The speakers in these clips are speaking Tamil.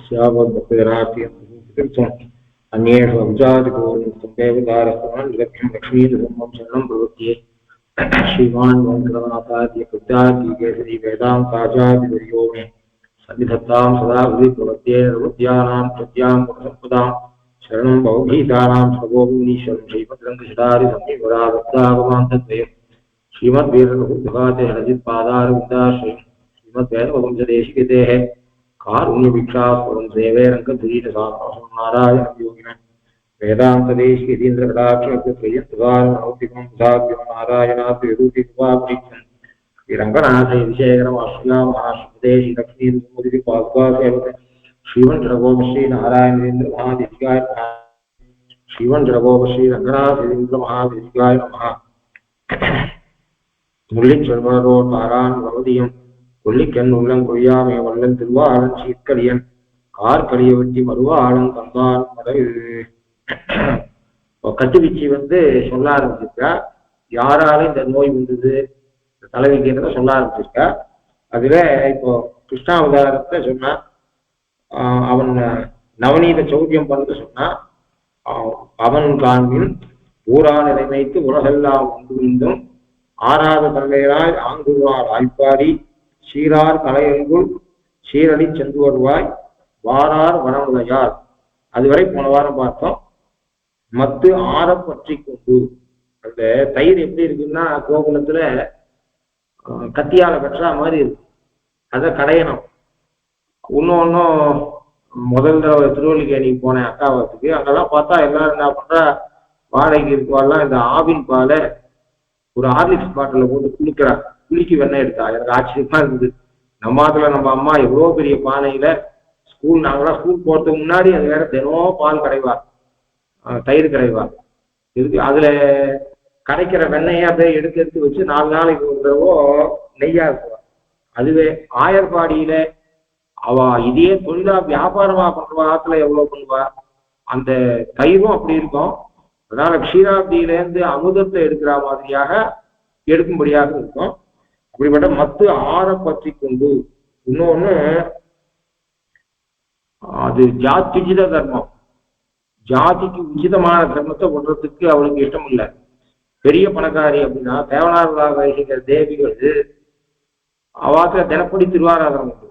श्यावद्भक्तिरार्थियम् अन्येषु अब्जादिपूर्णं देवतारस्तान् लक्ष्मीं लक्ष्मीधर्मं शरणं प्रवृत्ये श्रीमान् वेङ्कटनाथार्य कृत्यार्थिकेसरी वेदान्ताचार्यवर्यो मे सन्निधत्तां सदा हृदि प्रपद्ये निर्वृत्यानां सत्यां गुणसम्पदां शरणं भवभीतानां सर्वोपनीश्वरं श्रीमद्रङ्गशटारि संहिवरादत्तागमान्तद्वयम् श्रीमद्वीररघुद्घाते हरजित्पादारविन्दाश्रयम् श्रीमद्वेदवंशदेशिकतेः कारुण्यभिक्षास्पदं सेवे रङ्गधुरीरसात्मसं नारायणयोगिनं वेदान्तदेशिकेन्द्रकटाक्षत्रयन्तुकारणौतिकं साभ्यं नारायणाद्यरूपिकृपापरिच्छन् श्रीरङ्गनाथविषयकरमाश्रयामहाश्रीदेशि लक्ष्मीन्दुमोदिपादुकासेवते श्रीवञ्जरगोपश्रीनारायणेन्द्रमहादेशिकाय नमः श्रीवञ्जरगोपश्रीरङ्गनाथेन्द्रमहादेशिकाय नमः முள்ளிச்செல்வரோர் தாரான் பகவதியும் கொல்லிக்கண் உள்ளங்குழியாமே வல்லன் திருவாளன் சீர்கலியன் கார்கலிய வெட்டி மறுவாளன் தந்தான் கட்டுவீச்சு சொல்ல ஆரம்பிச்சிருக்கா. யாரால இந்த நோய் வந்தது தலைவிக்கிறத சொல்ல ஆரம்பிச்சிருக்கா. அதுல இப்போ கிருஷ்ணாவதாரத்தை சொன்னா, அவன் நவநீத சௌரியம் பண்ண சொன்னா, அவன் காண்பின் ஊரான் நிலைமைத்து உலகெல்லாம் ஒன்றும் ஆறாத தந்தையராய் ஆங்குருவார் ஆய்ப்பாரி சீரார் கலையங்குள் சீரடி சென்று வருவாய் வாரார் வனமுலையார். அதுவரை போன வாரம் பார்த்தோம். மத்து ஆற பற்றி கொண்டு, அந்த தயிர் எப்படி இருக்குன்னா கோகுலத்துல கத்தியால கட்டுறா மாதிரி இருக்கு, அதை கடையணும். இன்னொன்னும் முதல் தடவை திருவள்ளிக்கேணிக்கு போனேன் அக்காவத்துக்கு. அங்கெல்லாம் பார்த்தா எல்லாரும் என்ன பண்றா, வாடகைக்கு இருக்கவாள்லாம் இந்த ஆவின் பாலை ஒரு ஹார்லிக்ஸ் பாட்டில போட்டு குளிக்கு வெண்ணெய் எடுத்தா. எனக்கு ஆச்சரியமா இருந்தது. நம்ம அம்மா எவ்வளோ பெரிய பானையில நாங்களாம் ஸ்கூல் போறதுக்கு முன்னாடி அது வேற தினம் பால் கடைவா, தயிர் கடைவா இருக்கு. அதுல கடைக்கிற வெண்ணெயை அப்படியே எடுத்து வச்சு 4 நாளைக்கு ஒரு தடவை நெய்யா இருக்குவா. அதுவே ஆயர்பாடியில அவ இதே தொழிலா வியாபாரமா பண்றவா, ஆத்துல எவ்வளவு பண்ணுவா. அந்த தயிரும் அப்படி இருக்கும். அதனால க்ஷீராப்தியிலேருந்து அமுதத்தை எடுக்கிற மாதிரியாக எடுக்கும்படியாக இருக்கும். அப்படிப்பட்ட மத்து ஆற பற்றி கொண்டு. இன்னொன்னு, அது ஜாதிஜித தர்மம். ஜாதிக்கு உச்சிதமான தர்மத்தை பண்றதுக்கு அவளுக்கு இஷ்டம் இல்லை. பெரிய பணக்காரி அப்படின்னா தேவனார் தேவிகள் அவாத்துல தினப்படி திருவாராதனம் உண்டு.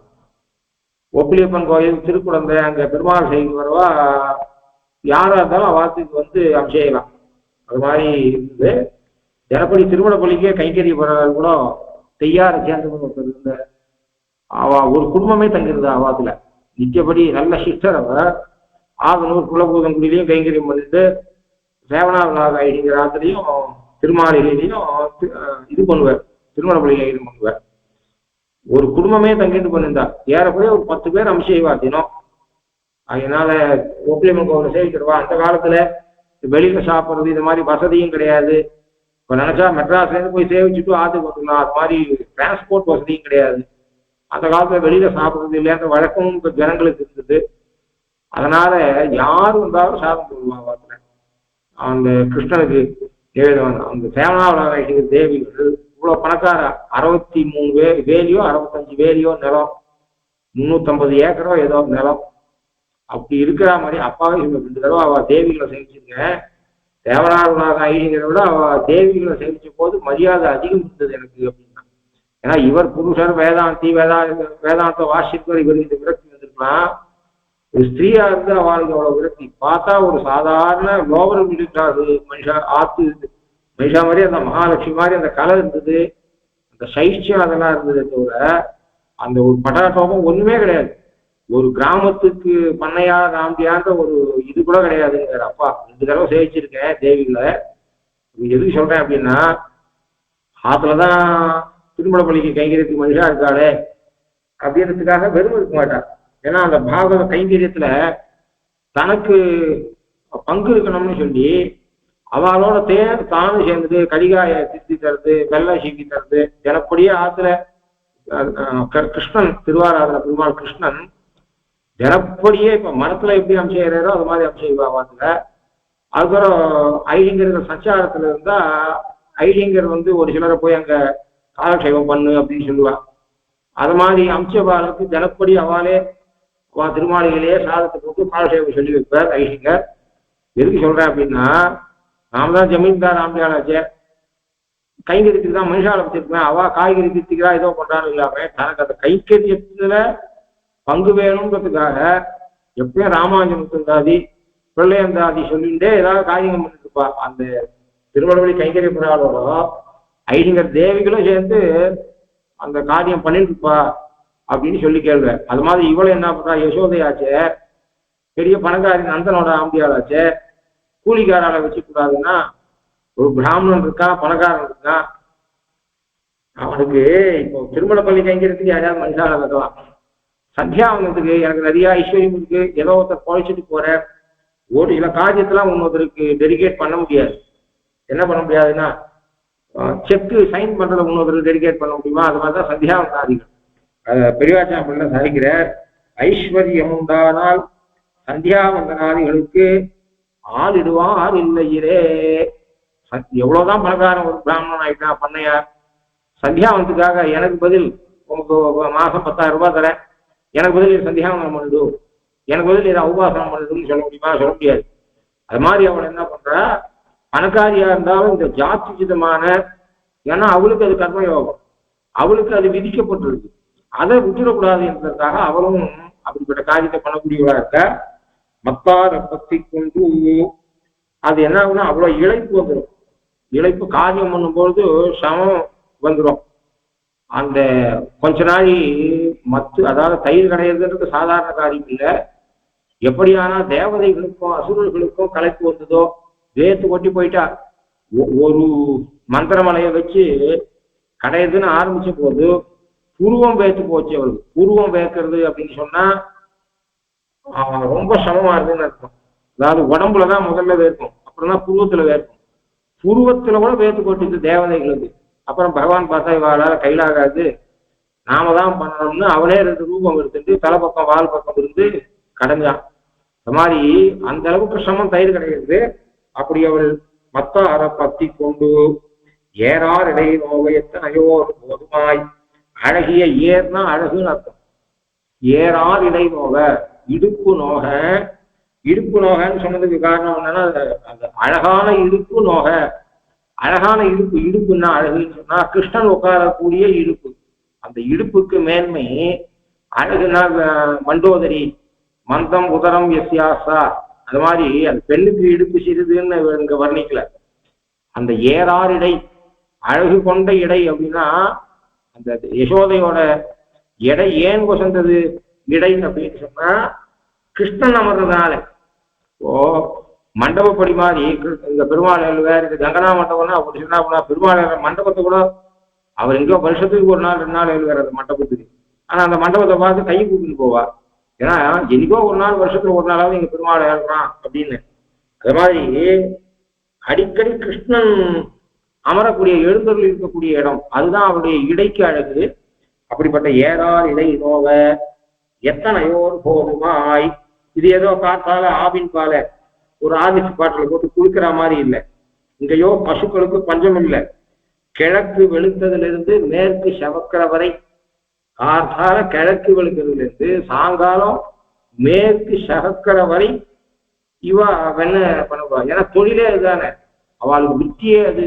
ஒப்பிலியப்பன் கோயில் திருக்குழந்தை அங்க பெருமாள் செய்து வரவா யாரா இருந்தாலும் அவாத்துக்கு அபிஷேகலாம். அது மாதிரி இருந்தது. தினப்படி திருமணப்பள்ளிக்கே கைங்கரிய போறவர்கள் கூட செய்யார சேர்ந்து இருந்த அவ ஒரு குடும்பமே தங்கிருந்தா அவாத்துல. நித்தியப்படி நல்ல சிஸ்டர் அவ. ஆகனூர் குலபூதங்குடியிலையும் கைங்கரியம் பண்ணிட்டு சேவனாவதாக ஐடிங்கிற ராத்திரியும் திருமாளிலையும் இது பண்ணுவார், திருமணப்பள்ளி கைங்கரியம் பண்ணுவார். ஒரு குடும்பமே தங்கிட்டு பண்ணிருந்தா. ஏறக்குறைய ஒரு 10 பேர் அம்சைவா தினம். அதனால ஒப்பிலியம்மன் கோவில சேவிக்கிறவா. அந்த காலத்துல வெளியில சாப்பிட்றது இது மாதிரி வசதியும் கிடையாது. இப்ப நினைச்சா மெட்ராஸ்ல இருந்து போய் சேவிச்சுட்டு ஆத்துக்கு வந்துடலாம். அது மாதிரி டிரான்ஸ்போர்ட் வசதியும் கிடையாது. அந்த காலத்துல வெளியில சாப்பிட்றது இல்லையா, அந்த வழக்கமும் இப்ப ஜனங்களுக்கு இருந்தது. அதனால யாரு வந்தாலும் சாதம் போடுவாங்க. அந்த கிருஷ்ணனுக்கு அந்த சேவனாவள தேவிகள் இவ்வளவு பணக்கார 63 வேலியோ 65 வேலியோ நிலம், 350 ஏக்கரோ ஏதோ நிலம் அப்படி இருக்கிற மாதிரி அப்பாவே 2 தடவை அவ தேவிகளை சேவிச்சிருக்கேன். தேவனாருனாக ஐடிங்கிறத விட அவ தேவிகளை சேவிச்ச போது மரியாதை அதிகம் இருந்தது எனக்கு அப்படின்னா. ஏன்னா இவர் புருஷர் வேதாந்த வாசிப்பர், இவர் இந்த விரக்தி வந்திருக்கலாம். ஒரு ஸ்திரீயா இருந்து அவளுக்கு அவ்வளவு விரக்தி. பார்த்தா ஒரு சாதாரண லோவர் மிடில் கிளாஸ் மனுஷா, ஆத்து மனுஷா மாதிரி அந்த மகாலட்சுமி மாதிரி அந்த கலை இருந்தது, அந்த சைஷ்யம் அதெல்லாம் இருந்தது. தவிர அந்த ஒரு பட்டாட்டோகம் ஒண்ணுமே கிடையாது. ஒரு கிராமத்துக்கு பண்ணையா ராம்பியான்ற ஒரு இது கூட கிடையாதுங்கிற அப்பா. 2 தடவை சேவிச்சிருக்கேன் தேவிகளை. எதுக்கு சொல்றேன் அப்படின்னா, ஆத்துலதான் திருமணப்பள்ளிக்கு கைங்கரியத்துக்கு மனுஷா இருக்காளே அப்படின்றதுக்காக வெறும் இருக்க மாட்டார். ஏன்னா அந்த பாகவத கைங்கரியத்துல தனக்கு பங்கு இருக்கணும்னு சொல்லி அவளோட தானும் சேர்ந்தது கடிகாய திருத்தி தருது, வெள்ளை சீக்கி தருது. தினப்படியே ஆத்துல கிருஷ்ணன் திருவாராதன பெருமாள் கிருஷ்ணன் தினப்படியே இப்ப மனத்துல எப்படி அம்சைகிறாரோ அது மாதிரி அம்சைவா வாத்துல. அதுக்கப்புறம் ஐலிங்கர்கள் சஞ்சாரத்துல இருந்தா ஐலிங்கர் ஒரு சிலரை போய் அங்க காலக்ஷேபம் பண்ணு அப்படின்னு சொல்லுவா. அது மாதிரி அம்சபாலுக்கு தினப்படி அவளே திருமாளிகையிலேயே சாதத்தை போட்டு பாலசேவை சொல்லி வைப்பார் ஐசிங்கர். எதுக்கு சொல்றேன் அப்படின்னா, நாம தான் ஜமீன்தார் ஆம்பியாளாச்சே, கைங்கரியத்துக்கு தான் மனுஷால வச்சிருக்கேன், அவ காய்கறி தித்திக்கிறா ஏதோ பண்றான்னு இல்லாம தனக்கு அந்த கைங்கரியத்துல பங்கு வேணுங்கிறதுக்காக எப்பயும் ராமானுஜமுத்தாதி பிள்ளையந்தாதி சொல்லிட்டு ஏதாவது காரியம் பண்ணிட்டு இருப்பா. அந்த திருமணவழி கைங்கரிய புறாளோட ஐசிங்கர் தேவிகளும் சேர்ந்து அந்த காரியம் பண்ணிட்டு இருப்பா அப்படின்னு சொல்லி கேள்வி. அது மாதிரி இவளும் என்ன பண்றா, யசோதையாச்சே, பெரிய பணக்காரி நந்தனோட ஆம்பியாளாச்சே, கூலிக்காரால வச்சுக்கூடாதுன்னா, ஒரு பிராமணன் இருக்கான், பணக்காரன் இருக்கான், அவனுக்கு இப்போ திருமணப்பள்ளி கைங்கிறதுக்கு யாராவது மனுஷால வைக்கலாம். சந்தியாவனத்துக்கு எனக்கு நிறைய ஐஸ்வர்யம் இருக்கு, ஏதோ ஒருத்தர் பொழைச்சிட்டு போற ஒரு சில காரியத்தெல்லாம் இன்னொருத்தருக்கு டெடிகேட் பண்ண முடியாது. என்ன பண்ண முடியாதுன்னா, செக்கு சைன் பண்றதை இன்னொருத்தருக்கு டெடிகேட் பண்ண முடியுமா? அது மாதிரிதான் சந்தியாவந்தாதிகள். பெரியவாச்சான் பிள்ளை சாதிக்கிற ஐஸ்வர்யம் உண்டானால் சந்தியாவந்தனாதிகளுக்கு ஆள் இடுவான் ஆள் இல்லையிரே. எவ்வளவுதான் பணக்காரன் ஒரு பிராமணன் ஆயிட்டான் பண்ணையார், சந்தியாவனத்துக்காக எனக்கு பதில் உங்களுக்கு மாசம் 10,000 ரூபாய் தரேன், எனக்கு பதில் சந்தியாவனம் பண்ணிடு, எனக்கு பதில் இதை உபாசனம் பண்ணிடுன்னு சொல்ல முடியுமா? சொல்ல முடியாது. அது மாதிரி அவள் என்ன பண்றா, பணக்காரியா இருந்தாலும் இந்த ஜாத்தியுதமான, ஏன்னா அவளுக்கு அது கர்மயோகம், அவளுக்கு அது விதிக்கப்பட்டிருக்கு, அதை விட்டுடக்கூடாது என்பதற்காக அவளும் அப்படிப்பட்ட காரியத்தை பண்ணக்கூடியவளா இருக்க. மத்தார பக்தி கொண்டு அது என்ன ஆகுனா அவ்வளவு இழைப்பு வந்துடும். இழைப்பு காரியம் பண்ணும்பொழுது சமம் வந்துடும். அந்த கொஞ்ச நாளி அதாவது தயிர் கிடையாதுன்றது சாதாரண காரியம் இல்லை. எப்படியானா தேவதைகளுக்கும் அசுரர்களுக்கும் கலைப்பு வந்ததோ, வேத்து கொட்டி போயிட்டா, ஒரு மந்திரமலையை வச்சு கடையுதுன்னு ஆரம்பிச்ச போது புருவம் வேத்து போச்சு அவளுக்கு. புருவம் வேக்கிறது அப்படின்னு சொன்னா ரொம்ப சமமா இருக்குன்னு அர்த்தம். அதாவது உடம்புலதான் முதல்ல வேர்க்கும், அப்புறம் தான் புருவத்துல வேர்க்கும். புருவத்துல கூட வேத்து கொட்டிச்சு தேவதைகளுக்கு. அப்புறம் பகவான் பார்த்தா இவாளால கையிலாகாது, நாம தான் பண்ணணும்னு அவனே 2 ரூபம் எடுத்துட்டு தலை பக்கம் வால் பக்கம் இருந்து கடைஞ்சான். இந்த மாதிரி அந்த அளவுக்கு சிரமம் தயிர் கிடையாது. அப்படி அவள் மத்தார பத்தி கொண்டு ஏறார் இடை நோவையத்தனையோர் போதுமாய், அழகிய ஏர்னா அழகுன்னு அர்த்தம். ஏறார் இடை நோக, இடுப்பு நோக. இடுப்பு நோகன்னு சொன்னதுக்கு காரணம் என்னன்னா, அந்த அழகான இடுப்பு நோக. அழகான இடுப்பு, இடுப்புன்னா அழகுன்னு சொன்னா கிருஷ்ணன் உட்காரக்கூடிய இடுப்பு. அந்த இடுப்புக்கு மேன்மை அழகுனா மண்டோதரி, மந்தம் உதரம் எஸ்யாசா. அது மாதிரி அந்த பெண்ணுக்கு இடுப்பு சிறிதுன்னு இங்க வர்ணிக்கல. அந்த ஏறார் இடை, அழகு கொண்ட இடை அப்படின்னா அந்த யசோதையோட எடை ஏன் வசந்தது இடை அப்படின்னு சொன்னா கிருஷ்ணன் அமர்றதுனால. ஓ மண்டபப்படி மாதிரி இந்த பெருமாள் வேற இது கங்கனா மண்டபம்னா அப்படி சொன்னா பெருமாள் மண்டபத்தை கூட அவர் எங்கேயோ வருஷத்துக்கு 1 நாள் 2 நாள் எழுதுவார் அந்த மண்டபத்துக்கு. ஆனா அந்த மண்டபத்தை பார்த்து கை கூப்பிட்டு போவார். ஏன்னா என்னைக்கோ 1 நாள் வருஷத்துல 1 நாளாவது இங்க பெருமாள் ஏறுறான் அப்படின்னு. அது மாதிரி அடிக்கடி கிருஷ்ணன் அமரக்கூடிய எழுந்தருள் இருக்கக்கூடிய இடம், அதுதான் அவருடைய இடைக்கு அழகு. அப்படிப்பட்ட ஏறார் இடை நோவ எத்தனையோர் போதுமாய். இது ஏதோ காத்தால ஆவின் பால ஒரு ஆதிச்சு பாட்டில் போட்டு குளிக்கிற மாதிரி இல்லை. இங்கேயோ பசுக்களுக்கு பஞ்சம் இல்லை. கிழக்கு வெளுத்ததிலிருந்து மேற்கு செவக்கிற வரை, காத்தால கிழக்கு வெளுக்கிறதுலேருந்து சாயங்காலம் மேற்கு செவக்கிற வரை இவ வெண்ண பண்ணுவா. ஏன்னா தொழிலே அதுதானே, அவளுக்கு வித்தியே அது.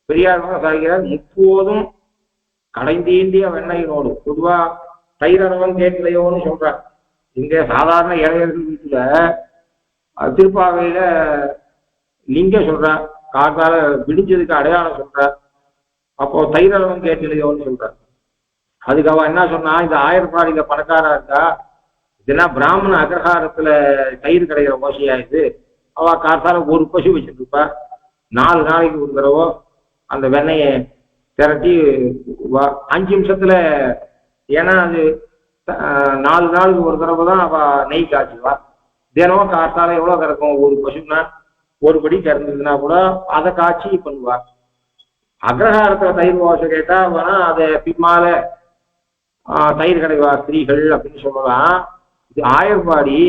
பெரியார் சாகிறார், முப்போதும் கடைந்தீண்டிய வெண்ணையினோடு. பொதுவா தைரவன் கேட்கலையோன்னு சொல்றார். இங்க சாதாரண இளைஞர்கள் வீட்டுல திருப்பாவையில லிங்க சொல்றார், காத்தால விடிஞ்சதுக்கு அடையாளம் சொல்றார். அப்போ தைரவன் கேட்கலையோன்னு சொல்றார். அதுக்கு அவன் என்ன சொன்னா, இந்த ஆயர்பாடியில பணக்காரா இருக்கா, இதெல்லாம் பிராமண அக்ரஹாரத்துல தயிர் கிடைக்கிற ஓசையா இது. அவ காத்தால ஒரு பசு வச்சுட்டு இருப்பா, 4 நாளைக்கு ஒரு தடவை அந்த வெண்ணெயை திரட்டி 5 நிமிஷத்துல, ஏன்னா அது 4 நாளுக்கு ஒரு தடவை தான் அவ நெய் காய்ச்சுவா. தினமும் காத்தால எவ்வளவு கறக்கும், ஒரு பசுனா 1 படி கறந்ததுன்னா கூட அதை காய்ச்சி பண்ணுவா. அக்ரஹாரத்துல தயிர் ஓசை கேட்டா வேணா அதை பின்னால தயிர் கிடைவா ஸ்திரீகள் அப்படின்னு சொல்லலாம். இது ஆயர்பாடி,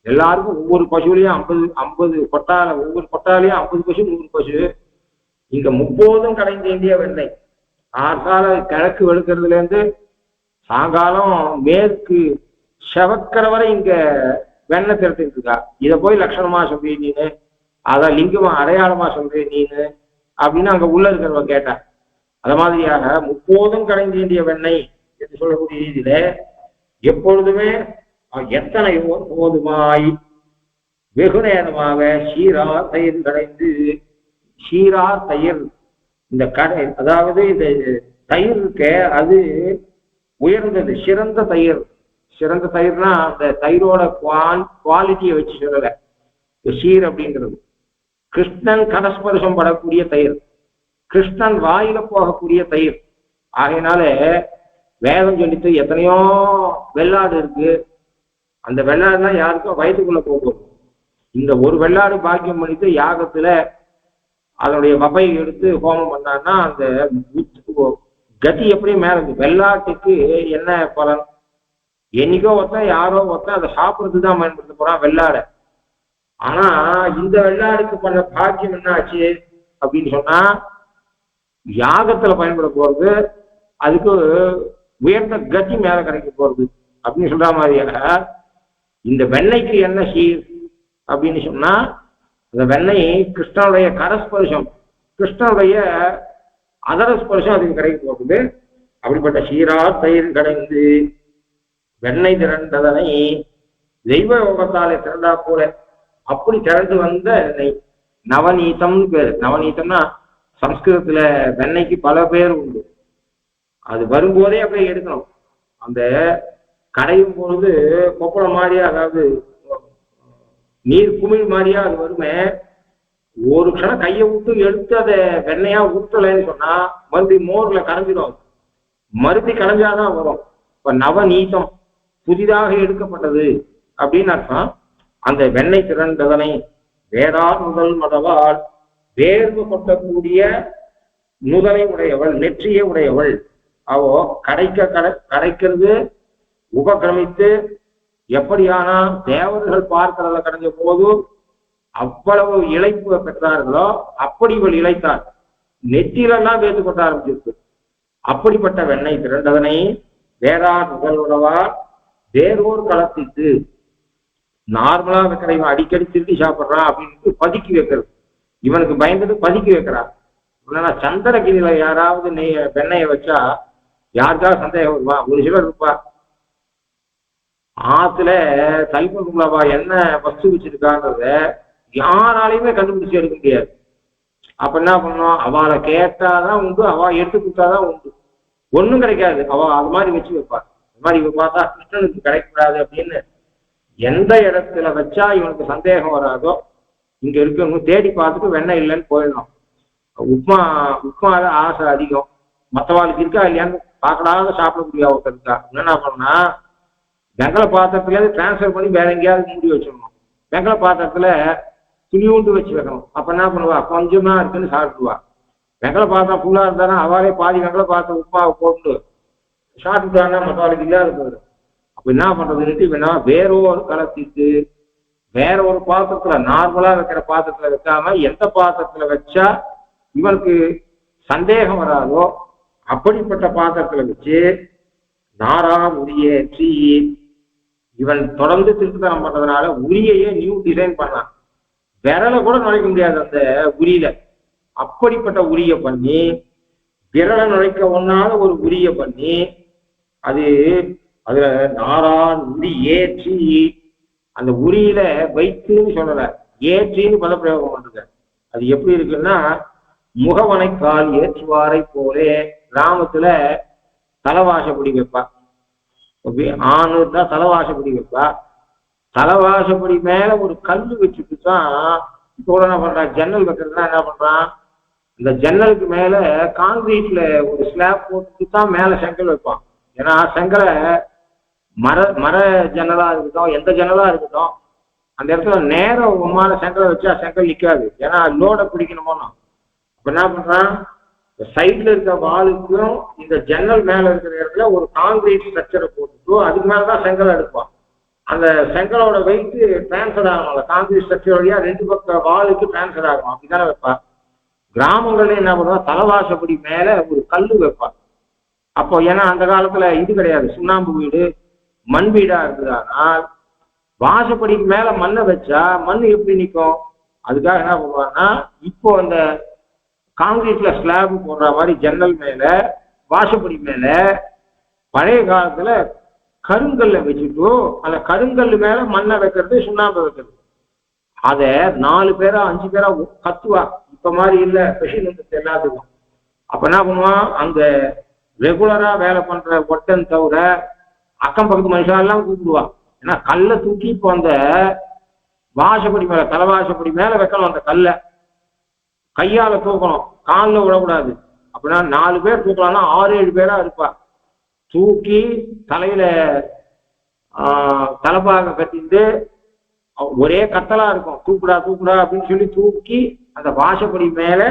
எல்லாருக்கும் ஒவ்வொரு பசுலையும் 50 கொட்டால, ஒவ்வொரு கொட்டாலையும் 50 பசு 100 பசு. இங்க முப்போதும் கடைந்த இந்திய வெண்ணெய். காத்தால கிழக்கு வெளுக்கிறதுல இருந்து சாயங்காலம் மேற்கு செவக்கிறவரை இங்க வெண்ணை திரட்டிட்டு இருக்கா. இதை போய் லட்சணமா சொல்றீ நீனு, அதான் லிங்கமா அடையாளமா சொல்றீ நீனு அப்படின்னு அங்க உள்ள இருக்கிறவ கேட்டா. அது மாதிரியாக முப்போதும் கடைந்தீண்டிய வெண்ணெய் என்று சொல்லக்கூடிய ரீதியில எப்பொழுதுமே எத்தனையோ போதுமாய் வெகு நேரமாக சீரார் தயிர் கடைந்து, சீரார் தயிர் இந்த கடை, அதாவது இந்த தயிர் இருக்க அது உயர்ந்தது, சிறந்த தயிர். சிறந்த தயிர்னா அந்த தயிரோட குவாலிட்டியை வச்சு சொல்லல, சீர் அப்படிங்கிறது கிருஷ்ணன் கனஸ்பர்சம் படக்கூடிய தயிர், கிருஷ்ணன் வாயில போகக்கூடிய தயிர். ஆகையினால வேதம் சொல்லிட்டு எத்தனையோ வெள்ளாடு இருக்கு, அந்த வெள்ளாடுலாம் யாருக்கும் வயிற்றுக்குள்ள போகும். இந்த ஒரு வெள்ளாடு பாக்கியம் பண்ணிட்டு யாகத்துல அதனுடைய வபை எடுத்து ஹோமம் பண்ணான்னா அந்த கதி எப்படி மேல இருக்கு. வெள்ளாட்டுக்கு என்ன பலன்? என்னைக்கோ ஒருத்தன் யாரோ ஒருத்தன் அதை சாப்பிட்றதுக்கு தான் பயன்படுத்த போறான் வெள்ளாடை. ஆனா இந்த வெள்ளாடுக்கு பண்ண பாக்கியம் என்ன ஆச்சு அப்படின்னு சொன்னா, யாகத்துல பயன்பட போறது, அதுக்கு உயர்ந்த கதி மேல கிடைக்க போறது அப்படின்னு சொல்ற மாதிரியாக இந்த வெண்ணெய்க்கு என்ன சீர் அப்படின்னு சொன்னா, அந்த வெண்ணெய் கிருஷ்ணனுடைய கரஸ்பர்சம், கிருஷ்ணனுடைய அதரஸ்பர்சம் அதுக்கு கிடைக்க போகுது. அப்படிப்பட்ட சீரா தயிர் கடைந்து வெண்ணெய் திரண்டதனை தெய்வ யோகத்தாலே திரண்டா போல அப்படி திரண்டு வந்த எண்ணெய் நவநீதம்னு பேரு. நவநீதம்னா சம்ஸ்கிருதத்துல வெண்ணெய்க்கு பல பேர் உண்டு. அது வரும்போதே அப்படியே எடுக்கணும். அந்த கடையும் பொழுது கொப்பளம் மாதிரியா, அதாவது நீர் குமிழ் மாதிரியா அது வருமே, ஒரு க்ஷணம் கையை விட்டு எடுத்து அதை வெண்ணையா ஊற்றலைன்னு சொன்னா மறுபடியும் மோர்ல கரைஞ்சிடும். மறுபடியும் கரைஞ்சாதான் வரும். இப்ப நவநீதம் புதிதாக எடுக்கப்பட்டது அப்படின்னு அர்த்தம். அந்த வெண்ணெய் திரண்டதனை வேறார் முதல் மதவால் வேர்வு கொட்டக்கூடிய நுதலை உடையவள், நெற்றியை உடையவள். அவோ கடைக்கிறது உபகிரமித்து எப்படியானா தேவர்கள் பார்க்கிறத கடைஞ்ச போது அவ்வளவு இழைப்பு பெற்றார்களோ அப்படி இவள் இழைத்தார். நெற்றிலெல்லாம் வேத்து கொட்ட ஆரம்பிச்சிருக்கு. அப்படிப்பட்ட வெண்ணெய் திரண்டதனை வேறார் முதல் உடவார் வேறோர் கலத்திட்டு, நார்மலா வைக்கிற இவன் அடிக்கடி திருடி சாப்பிட்றான் அப்படின்னு பதுக்கி வைக்கிறது. இவனுக்கு பயந்துட்டு பதுக்கி வைக்கிறான். சந்திரகிரியில யாராவது வெண்ணெயை வச்சா யாருக்காவது சந்தேகம் வருவா? ஒரு சிலர் இருப்பா, ஆத்துல தைப்பகும்லாவா என்ன வஸ்து வச்சிருக்காங்கிறத யாராலையுமே கண்டுபிடிச்சு எடுக்க முடியாது. அப்ப என்ன பண்ணணும், அவளை கேட்டாதான் உண்டு, அவ எடுத்து கொடுத்தாதான் உண்டு. ஒன்றும் கிடைக்காது. அவ அது மாதிரி வச்சு வைப்பாள். அது மாதிரி இவ பார்த்தா கிருஷ்ணனுக்கு கிடைக்கூடாது அப்படின்னு எந்த இடத்துல வச்சா இவனுக்கு சந்தேகம் வராதோ இங்க இருக்கவங்க தேடி பார்த்துட்டு வெண்ணெய் இல்லைன்னு போயிடணும். உப்மால ஆசை அதிகம். மற்றவாளுக்கு இருக்கா இல்லையான்னு பார்க்கலாத சாப்பிடக்கூடிய ஒருத்தர் இருக்கா. என்ன பண்ணா, வெங்கல பாத்திரத்துல டிரான்ஸ்ஃபர் பண்ணி வேற எங்கேயாவது மூடி வச்சிடணும். வெங்கல பாத்திரத்துல துணியூண்டு வச்சு வைக்கணும். அப்ப என்ன பண்ணுவா, கொஞ்சமா இருக்குன்னு சாப்பிடுவா. வெங்கல பாத்திரம் ஃபுல்லா இருந்தானா அவளே பாதி வெங்கல பாத்திரம் உப்புமாவை போட்டு சாப்பிட்டுட்டானா மற்றவாளுக்கு இல்லாத போயிடும். அப்ப என்ன பண்றதுன்னுட்டு இவனா வேறொரு கலத்திட்டு வேற ஒரு பாத்திரத்துல, நார்மலா வைக்கிற பாத்திரத்துல வைக்காம எந்த பாத்திரத்துல வச்சா இவனுக்கு சந்தேகம் வராதோ அப்படிப்பட்ட பாத்திரத்துல வச்சு நாரா உரியேற்றி இவன் தொடர்ந்து திருத்தனம் பண்றதுனால உரியையே நியூ டிசைன் பண்ணான். விரலை கூட நுழைக்க முடியாது அந்த உரியில. அப்படிப்பட்ட உரிய பண்ணி, விரலை நுழைக்க ஒண்ணாத ஒரு உரிய பண்ணி, அதுல நாரான் உரி ஏற்றி, அந்த உரியில வைத்துன்னு சொல்லல, ஏற்றின்னு பதப்பிரயோகம் பண்றது. அது எப்படி இருக்குன்னா, முகவனை கால் ஏற்றுவாரை போலே கிராமத்துல தலைவாசப்படி வைப்பா. ஆணு தான் தலைவாசப்படி வைப்பா. தலைவாசப்படி மேல ஒரு கல்லு வச்சுட்டு தான் இப்போ என்ன பண்றான், ஜன்னல் வைக்கிறதுனா என்ன பண்றான், இந்த ஜன்னலுக்கு மேல கான்கிரீட்ல ஒரு ஸ்லாப் போட்டு தான் மேல செங்கல் வைப்பான். ஏன்னா செங்கலை மர ஜன்னலா இருக்கட்டும், எந்த ஜன்னலா இருக்கட்டும், அந்த இடத்துல நேரம் உமான செங்கலை வச்சா செங்கல் நிற்காது. ஏன்னா லோடை பிடிக்கணுமோனா. அப்ப என்ன பண்றான், சைட்ல இருக்க வாலுக்கும் இந்த ஜன்னல் மேல இருக்கிற இடத்துல ஒரு கான்கிரீட் ஸ்ட்ரக்சரை போட்டுட்டு அதுக்கு மேலதான் செங்கலை எடுப்பான். அந்த செங்கலோட வெயிட் டிரான்ஸ்ஃபர் ஆகும். அந்த கான்கிரீட் ஸ்ட்ரக்சர் வழியா ரெண்டு பக்கம் வாலுக்கு டிரான்ஸ்ஃபர் ஆகும். அப்படித்தானே வைப்பா. கிராமங்கள்ல என்ன பண்ணுவா, தலைவாசப்படி மேல ஒரு கல்லு வைப்பா. அப்போ ஏன்னா அந்த காலத்துல இது கிடையாது, சுண்ணாம்பு வீடு, மண் வீடா இருக்குதானால் வாசப்படிக்கு மேல மண்ணை வச்சா மண் எப்படி நிற்கும்? அதுக்காக என்ன பண்ணுவாங்கன்னா, இப்போ அந்த காங்கிரீட்ல ஸ்லாப் போடுற மாதிரி ஜன்னல் மேல வாசப்படி மேல பழைய காலத்துல கருங்கல்ல வச்சுட்டு அந்த கருங்கல் மேல மண்ணை வைக்கிறது, சுண்ணாம்பு வைக்கிறது. அத 4 பேரா 5 பேரா கத்துவா. இப்ப மாதிரி இல்ல, ஸ்பெஷல் வந்து எல்லாத்துக்கும். அப்ப என்ன பண்ணுவான், அங்க ரெகுலரா வேலை பண்ற ஒட்டன் தவிர அக்கம் பக்கத்து மனுஷாலாம் கூப்பிடுவா. ஏன்னா கல்லை தூக்கி இப்போ அந்த வாசப்படி மேல தலைவாசப்படி மேல வைக்கணும். அந்த கல்லை கையால தூக்கணும், காலில் விடக்கூடாது. அப்படின்னா 4 பேர் தூக்கலாம்னா 6-7 பேரா இருப்பா. தூக்கி தலையில தலைப்பாக கட்டிட்டு ஒரே கத்தலா இருக்கும், தூக்குடா தூக்குடா அப்படின்னு சொல்லி தூக்கி அந்த வாசப்படி மேல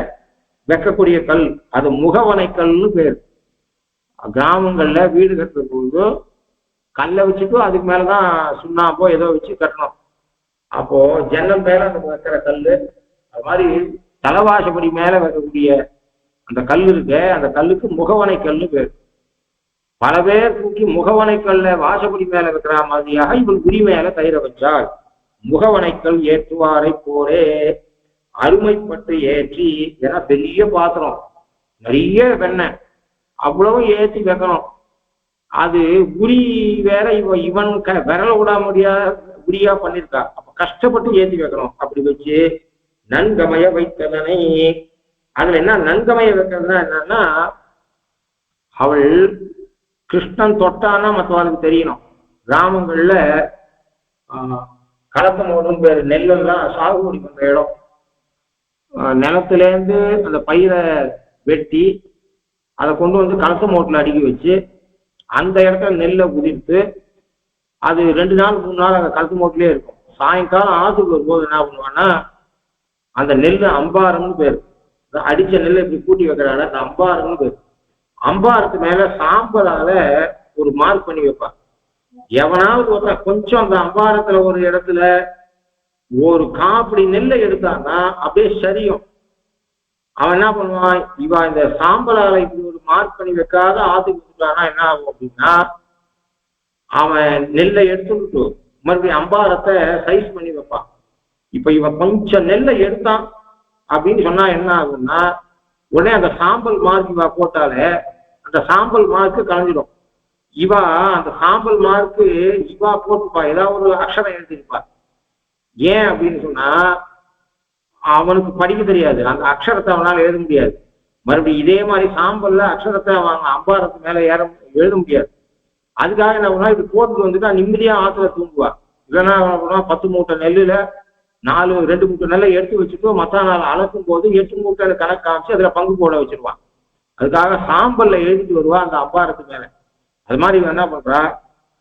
வைக்கக்கூடிய கல், அது முகவனை கல்னு பேர். கிராமங்கள்ல வீடு கட்டுற பொழுது கல்லை வச்சுட்டு அதுக்கு மேலதான் சுண்ணாம்போ ஏதோ வச்சு கட்டணும். அப்போ ஜன்னல் மேல அந்த வைக்கிற கல், அது மாதிரி தலைவாசப்படி மேல வைக்கக்கூடிய அந்த கல் இருக்கு, அந்த கல்லுக்கு முகவனை கல்னு பேர். பல பேர் தூக்கி முகவனை கல்ல வாசப்படி மேல வைக்கிற மாதிரியாக இவன் குடி மேல கயிற வச்சாள். முகவனைக்கல் ஏற்றுவாரை போரே அருமைப்பட்டு ஏற்றி, ஏன்னா பெரிய பாத்திரம் நிறைய வெண்ணெய் அவ்வளவு ஏற்றி வைக்கணும். அது உரி வேற, இவன் விரல விட முடியாத உரியா பண்ணிருக்கா. அப்ப கஷ்டப்பட்டு ஏற்றி வைக்கணும். அப்படி வச்சு நன்கமைய வைத்ததனை, அதுல என்ன நன்கமைய வைக்கிறதுனா என்னன்னா, அவள் கிருஷ்ணன் தொட்டான்னா மற்றவர்களுக்கு தெரியணும். கிராமங்கள்ல களத்தமோடுன்னு பேர், நெல்லெல்லாம் சாகுபடி பண்ற இடம். நிலத்திலேருந்து அந்த பயிரை வெட்டி அதை கொண்டு வந்து களத்தமோட்டில் அடுக்கி வச்சு அந்த இடத்துல நெல்லை உதிர்த்து அது 2 நாள் 3 நாள் அந்த களத்தமோட்டிலே இருக்கும். சாயங்காலம் ஆற்றுக்கு வரும்போது என்ன பண்ணுவான்னா, அந்த நெல் அம்பாரம்னு பேர், அடிச்ச நெல்லை இப்படி கூட்டி வைக்கிறாங்க, அந்த அம்பாரம்னு பேர். அம்பாரத்து மேல சாம்பலால ஒரு மார்க் பண்ணி வைப்பான். எவனாவது ஒருத்த கொஞ்சம் அந்த அம்பாரத்துல ஒரு இடத்துல ஒரு காப்படி நெல்லை எடுத்தான்னா அப்படியே சரியும். அவன் என்ன பண்ணுவான், இவன் இந்த சாம்பலால இப்படி ஒரு மார்க் பண்ணி வைக்காத ஆத்துக்கு கொடுத்தானா என்ன ஆகும் அப்படின்னா, அவன் நெல்லை எடுத்துட்டு மறுபடியும் அம்பாரத்தை சைஸ் பண்ணி வைப்பான். இப்ப இவன் கொஞ்சம் நெல்லை எடுத்தான் அப்படின்னு சொன்னா என்ன ஆகும்னா, உடனே அந்த சாம்பல் மார்க் இவா போட்டாலே அந்த சாம்பல் மார்க்கு கலைஞ்சிடும். இவா அந்த சாம்பல் மார்க்கு இவா போட்டுப்பா, ஏதாவது ஒரு அக்ஷரம் எழுதிருப்பா. ஏன் அப்படின்னு சொன்னா, அவனுக்கு படிக்க தெரியாது, அந்த அக்ஷரத்தை அவனால எழுத முடியாது. மறுபடியும் இதே மாதிரி சாம்பல்ல அக்ஷரத்தை அவங்க அம்பாரத்து மேல எழுத முடியாது. அதுக்காக என்ன பண்ணா, இது போட்டு வந்துட்டு நிம்மதியா ஆத்துல தூங்குவா. இல்லைன்னா 10 மூட்டை நெல்லுல 2 மூட்டை நெல்லை எடுத்து வச்சுட்டு மற்ற நாள் அளக்கும் போது 8 மூட்டை கணக்கு காமிச்சு அதுல பங்கு போட வச்சிருவான். அதுக்காக சாம்பல்ல எழுதிட்டு வருவா அந்த அம்பாரத்து மேல. அது மாதிரி இவன் என்ன பண்றா,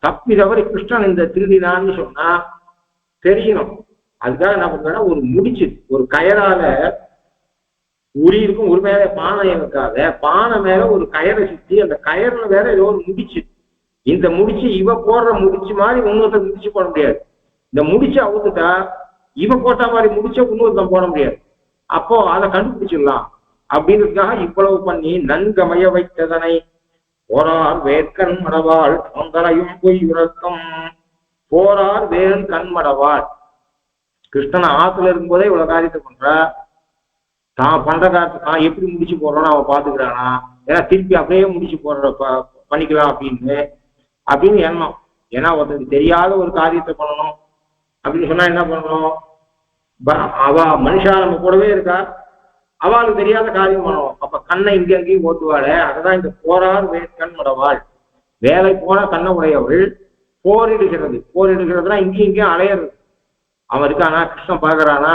தப்பி தவறி கிருஷ்ணன் இந்த திருடினான்னு சொன்னா தெரியணும். அதுக்காக என்ன பண்றா, ஒரு முடிச்சு ஒரு கயரால உரி இருக்கும், ஒரு மேல பானையை வைக்காத, பானை மேல ஒரு கயரை சுத்தி அந்த கயர்ல வேற ஏதோ ஒரு முடிச்சு. இந்த முடிச்சு இவ போடுற முடிச்சு மாதிரி இன்னொருத்தர் முடிச்சு போட முடியாது. இந்த முடிச்சு அவுத்துட்டா இவ போட்ட மாதிரி முடிச்ச இன்னொருத்தன் போட முடியாது. அப்போ அதை கண்டுபிடிச்சிடலாம் அப்படின்றதுக்காக இவ்வளவு பண்ணி நன்கமைய வைத்ததனை போரார் வேர்க்கண் மடவாள் தொந்தரையும் பொய் உறக்கம். போரார் வேறு கண்மடவாள், கிருஷ்ணன் ஆத்துல இருக்கும்போதே இவ்வளவு காரியத்தை பண்றா. தான் பண்ற காரியத்தை தான் எப்படி முடிச்சு போடுறோன்னு அவன் பாத்துக்கிறானா, ஏன்னா திருப்பி அப்படியே முடிச்சு போடுற பண்ணிக்கலாம் அப்படின்னு எண்ணம். ஏன்னா ஒருத்தருக்கு தெரியாத ஒரு காரியத்தை பண்ணணும் அப்படின்னு சொன்னா என்ன பண்ணணும், அவ மனுஷா நம்ம கூடவே இருக்கா, அவளுக்கு தெரியாத காரியம் பண்ணணும். அப்ப கண்ணை இங்க அங்கேயும் ஓட்டுவாளே, அதுதான் இந்த போரார் வேட்கண் உடவாள். வேலை போன கண்ணை உடையவள் போரிடுகிறது. போரிடுகிறதுனா இங்கேயும் இங்கேயும் அலையிறது. அவன் இருக்கானா, கிருஷ்ணன் பார்க்கறானா,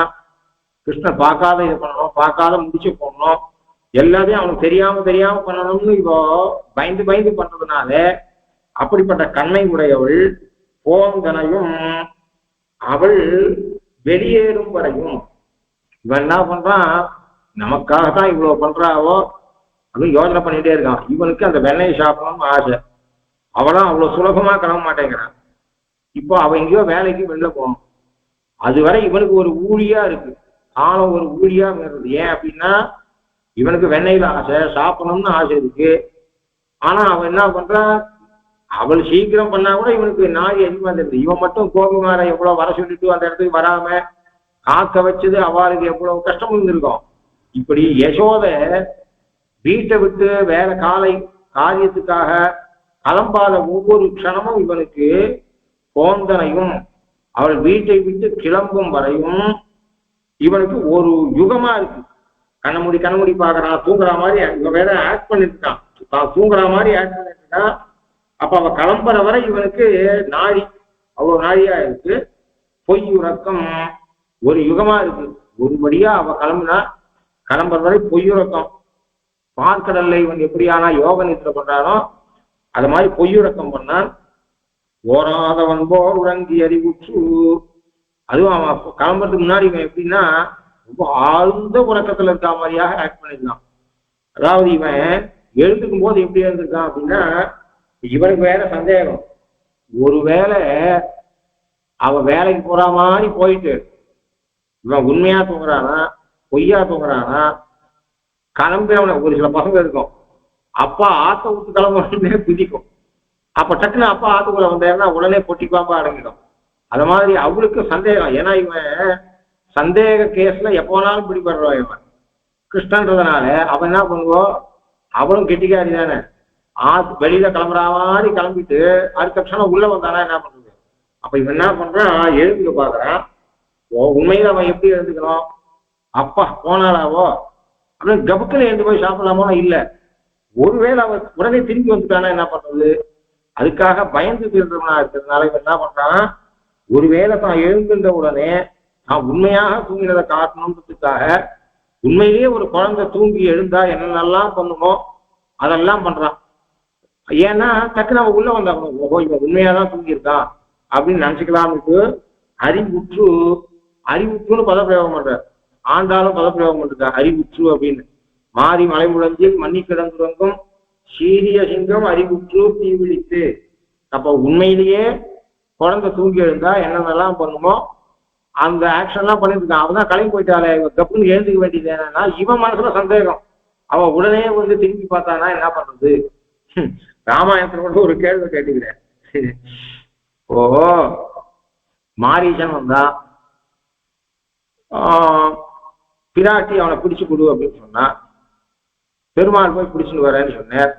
கிருஷ்ணன் பார்க்காத இது பண்ணணும், பார்க்காத முடிச்சு போடணும், எல்லாத்தையும் அவனுக்கு தெரியாம பண்ணணும்னு இப்போ பயந்து பண்றதுனால அப்படிப்பட்ட கண்ணை உடையவள் போந்தனையும் அவள் வெளியேறும் வரையும். இவன் என்ன பண்றான், நமக்காகத்தான் இவ்வளவு பண்றாவோ அப்படின்னு யோசனை பண்ணிட்டே இருக்கான். இவனுக்கு அந்த வெண்ணெயை சாப்பிடணும்னு ஆசை. அவளும் அவ்வளவு சுலபமா கிளம்ப மாட்டேங்கிறான். இப்போ அவன் எங்கேயோ வேலைக்கு வெளில போகணும். அதுவரை இவனுக்கு ஒரு ஊழியா இருக்கு, காலம் ஒரு ஊழியா வருது. ஏன் அப்படின்னா இவனுக்கு வெண்ணெயில ஆசை, சாப்பிடணும்னு ஆசை இருக்கு. ஆனா அவன் என்ன பண்றான், அவள் சீக்கிரம் பண்ணா கூட இவனுக்கு நாய் அதிகமா தெரியுது. இவன் மட்டும் கோபிமாரை எவ்வளவு வர சொல்லிட்டு அந்த இடத்துக்கு வராம காக்க வச்சது அவளுக்கு எவ்வளவு கஷ்டம் இருந்திருக்கும். இப்படி யசோத வீட்டை விட்டு வேற காரியத்துக்காக கிளம்பாத ஒவ்வொரு க்ஷணமும் இவனுக்கு கோந்தனையும் அவள் வீட்டை விட்டு கிளம்பும் வரையும் இவனுக்கு ஒரு யுகமா இருக்கு. கண்ணமுடி பாக்குறான், தூங்குற மாதிரி இவன் வேற ஆக்ட் பண்ணிட்டு இருக்கான், தான் தூங்குற மாதிரி ஆக்ட் பண்ணிட்டு இருக்கான். அப்ப அவன் கிளம்புற வரை இவனுக்கு நாடி அவ்வளவு நாடியா இருக்கு. பொய் உறக்கம் ஒரு யுகமா இருக்கு. ஒருபடியா அவ கிளம்புற வரை பொய்யுறக்கம். பார்க்கடல்ல இவன் எப்படியானா யோக நித்திர பண்றானோ அது மாதிரி பொய்யுறக்கம் பண்ணான். ஓராதவன் போர் உறங்கி அறிவுற்று. அதுவும் அவன் கிளம்புறதுக்கு முன்னாடி இவன் எப்படின்னா ரொம்ப ஆழ்ந்த உறக்கத்துல இருக்கா மாதிரியாக ஆக்ட் பண்ணிருக்கான். அதாவது இவன் எழுந்துக்கும் போது எப்படி எழுந்திருக்கான் அப்படின்னா, இவனுக்கு வேற சந்தேகம், ஒருவேளை அவன் வேலைக்கு போற மாதிரி போயிட்டு இவன் உண்மையா தூங்குறானா பொய்யா தூங்குறானா. கிளம்பினவன ஒரு சில பசங்க இருக்கும், அப்பா ஆத்த விட்டு கிளம்புறே குதிக்கும். அப்ப டக்குன்னு அப்பா ஆத்துக்குள்ள வந்தேன்னா உடனே பொட்டிப்பாம்பா அடங்கிடும். அது மாதிரி அவளுக்கு சந்தேகம். ஏன்னா இவன் சந்தேக கேஸ்ல எப்போனாலும் பிடிபடுறான். இவன் கிருஷ்ணன்றதுனால அவன் என்ன பண்ணுவோம், அவளும் கெட்டிக்காரி தானே. வெளியில கிளம்புற மாதிரி கிளம்பிட்டு அடுத்த க்ஷணம் உள்ள வந்தானா என்ன பண்றது. அப்ப இவன் என்ன பண்றான், எழுந்துக்க பாக்குறான். உண்மையில அவன் எப்படி எழுந்துக்கணும், அப்பா போனாலாவோ அப்படின்னு கபுக்குன்னு எழுந்து போய் சாப்பிடலாமோ இல்லை. ஒருவேளை அவன் உடனே திரும்பி வந்துட்டானா என்ன பண்றது. அதுக்காக பயந்து திருந்தவனா இருக்கிறதுனால இவன் என்ன பண்றான், ஒருவேளை தான் எழுந்துன்ற உடனே நான் உண்மையாக தூங்கினதை காட்டணுன்றதுக்காக உண்மையிலேயே ஒரு குழந்தை தூங்கி எழுந்தா என்னென்னலாம் பண்ணுமோ அதெல்லாம் பண்றான். ஏன்னா டக்குன்னு அவன் உள்ள வந்தாகணும், ஓஹோ இவன் உண்மையாதான் தூங்கியிருக்கான் அப்படின்னு நினைச்சுக்கலாம்னுட்டு அறிவுற்றுன்னு பதப்பிரயோகம் பண்ற. ஆண்டாலும் பதப்பிரயோகம் பண்றா அறிவுற்று அப்படின்னு. மாறி மலை முழஞ்சில் மண்ணி கிடந்துறங்கும் சீரிய சிங்கம் அறிவுற்று தீ விழித்து. அப்ப உண்மையிலேயே குழந்தை தூங்கி எழுந்தா என்னென்னலாம் பண்ணுமோ அந்த ஆக்ஷன்லாம் பண்ணிட்டு இருக்கான். அவன் கிளம்பி போயிட்டாலே இவன் கப்புன்னு எழுந்துக்க வேண்டியது என்னன்னா, இவன் மனசுல சந்தேகம். அவன் உடனே வந்து திரும்பி பார்த்தானா என்ன பண்றது. ராமாயணத்துல கூட ஒரு கேள்வி கேட்டுக்கிறேன். ஓ மாரீசன் வந்தா பிராட்டி அவனை பிடிச்சு கொடு அப்படின்னு சொன்னா, பெருமாள் போய் பிடிச்சுன்னு வரேன்னு சொன்னார்.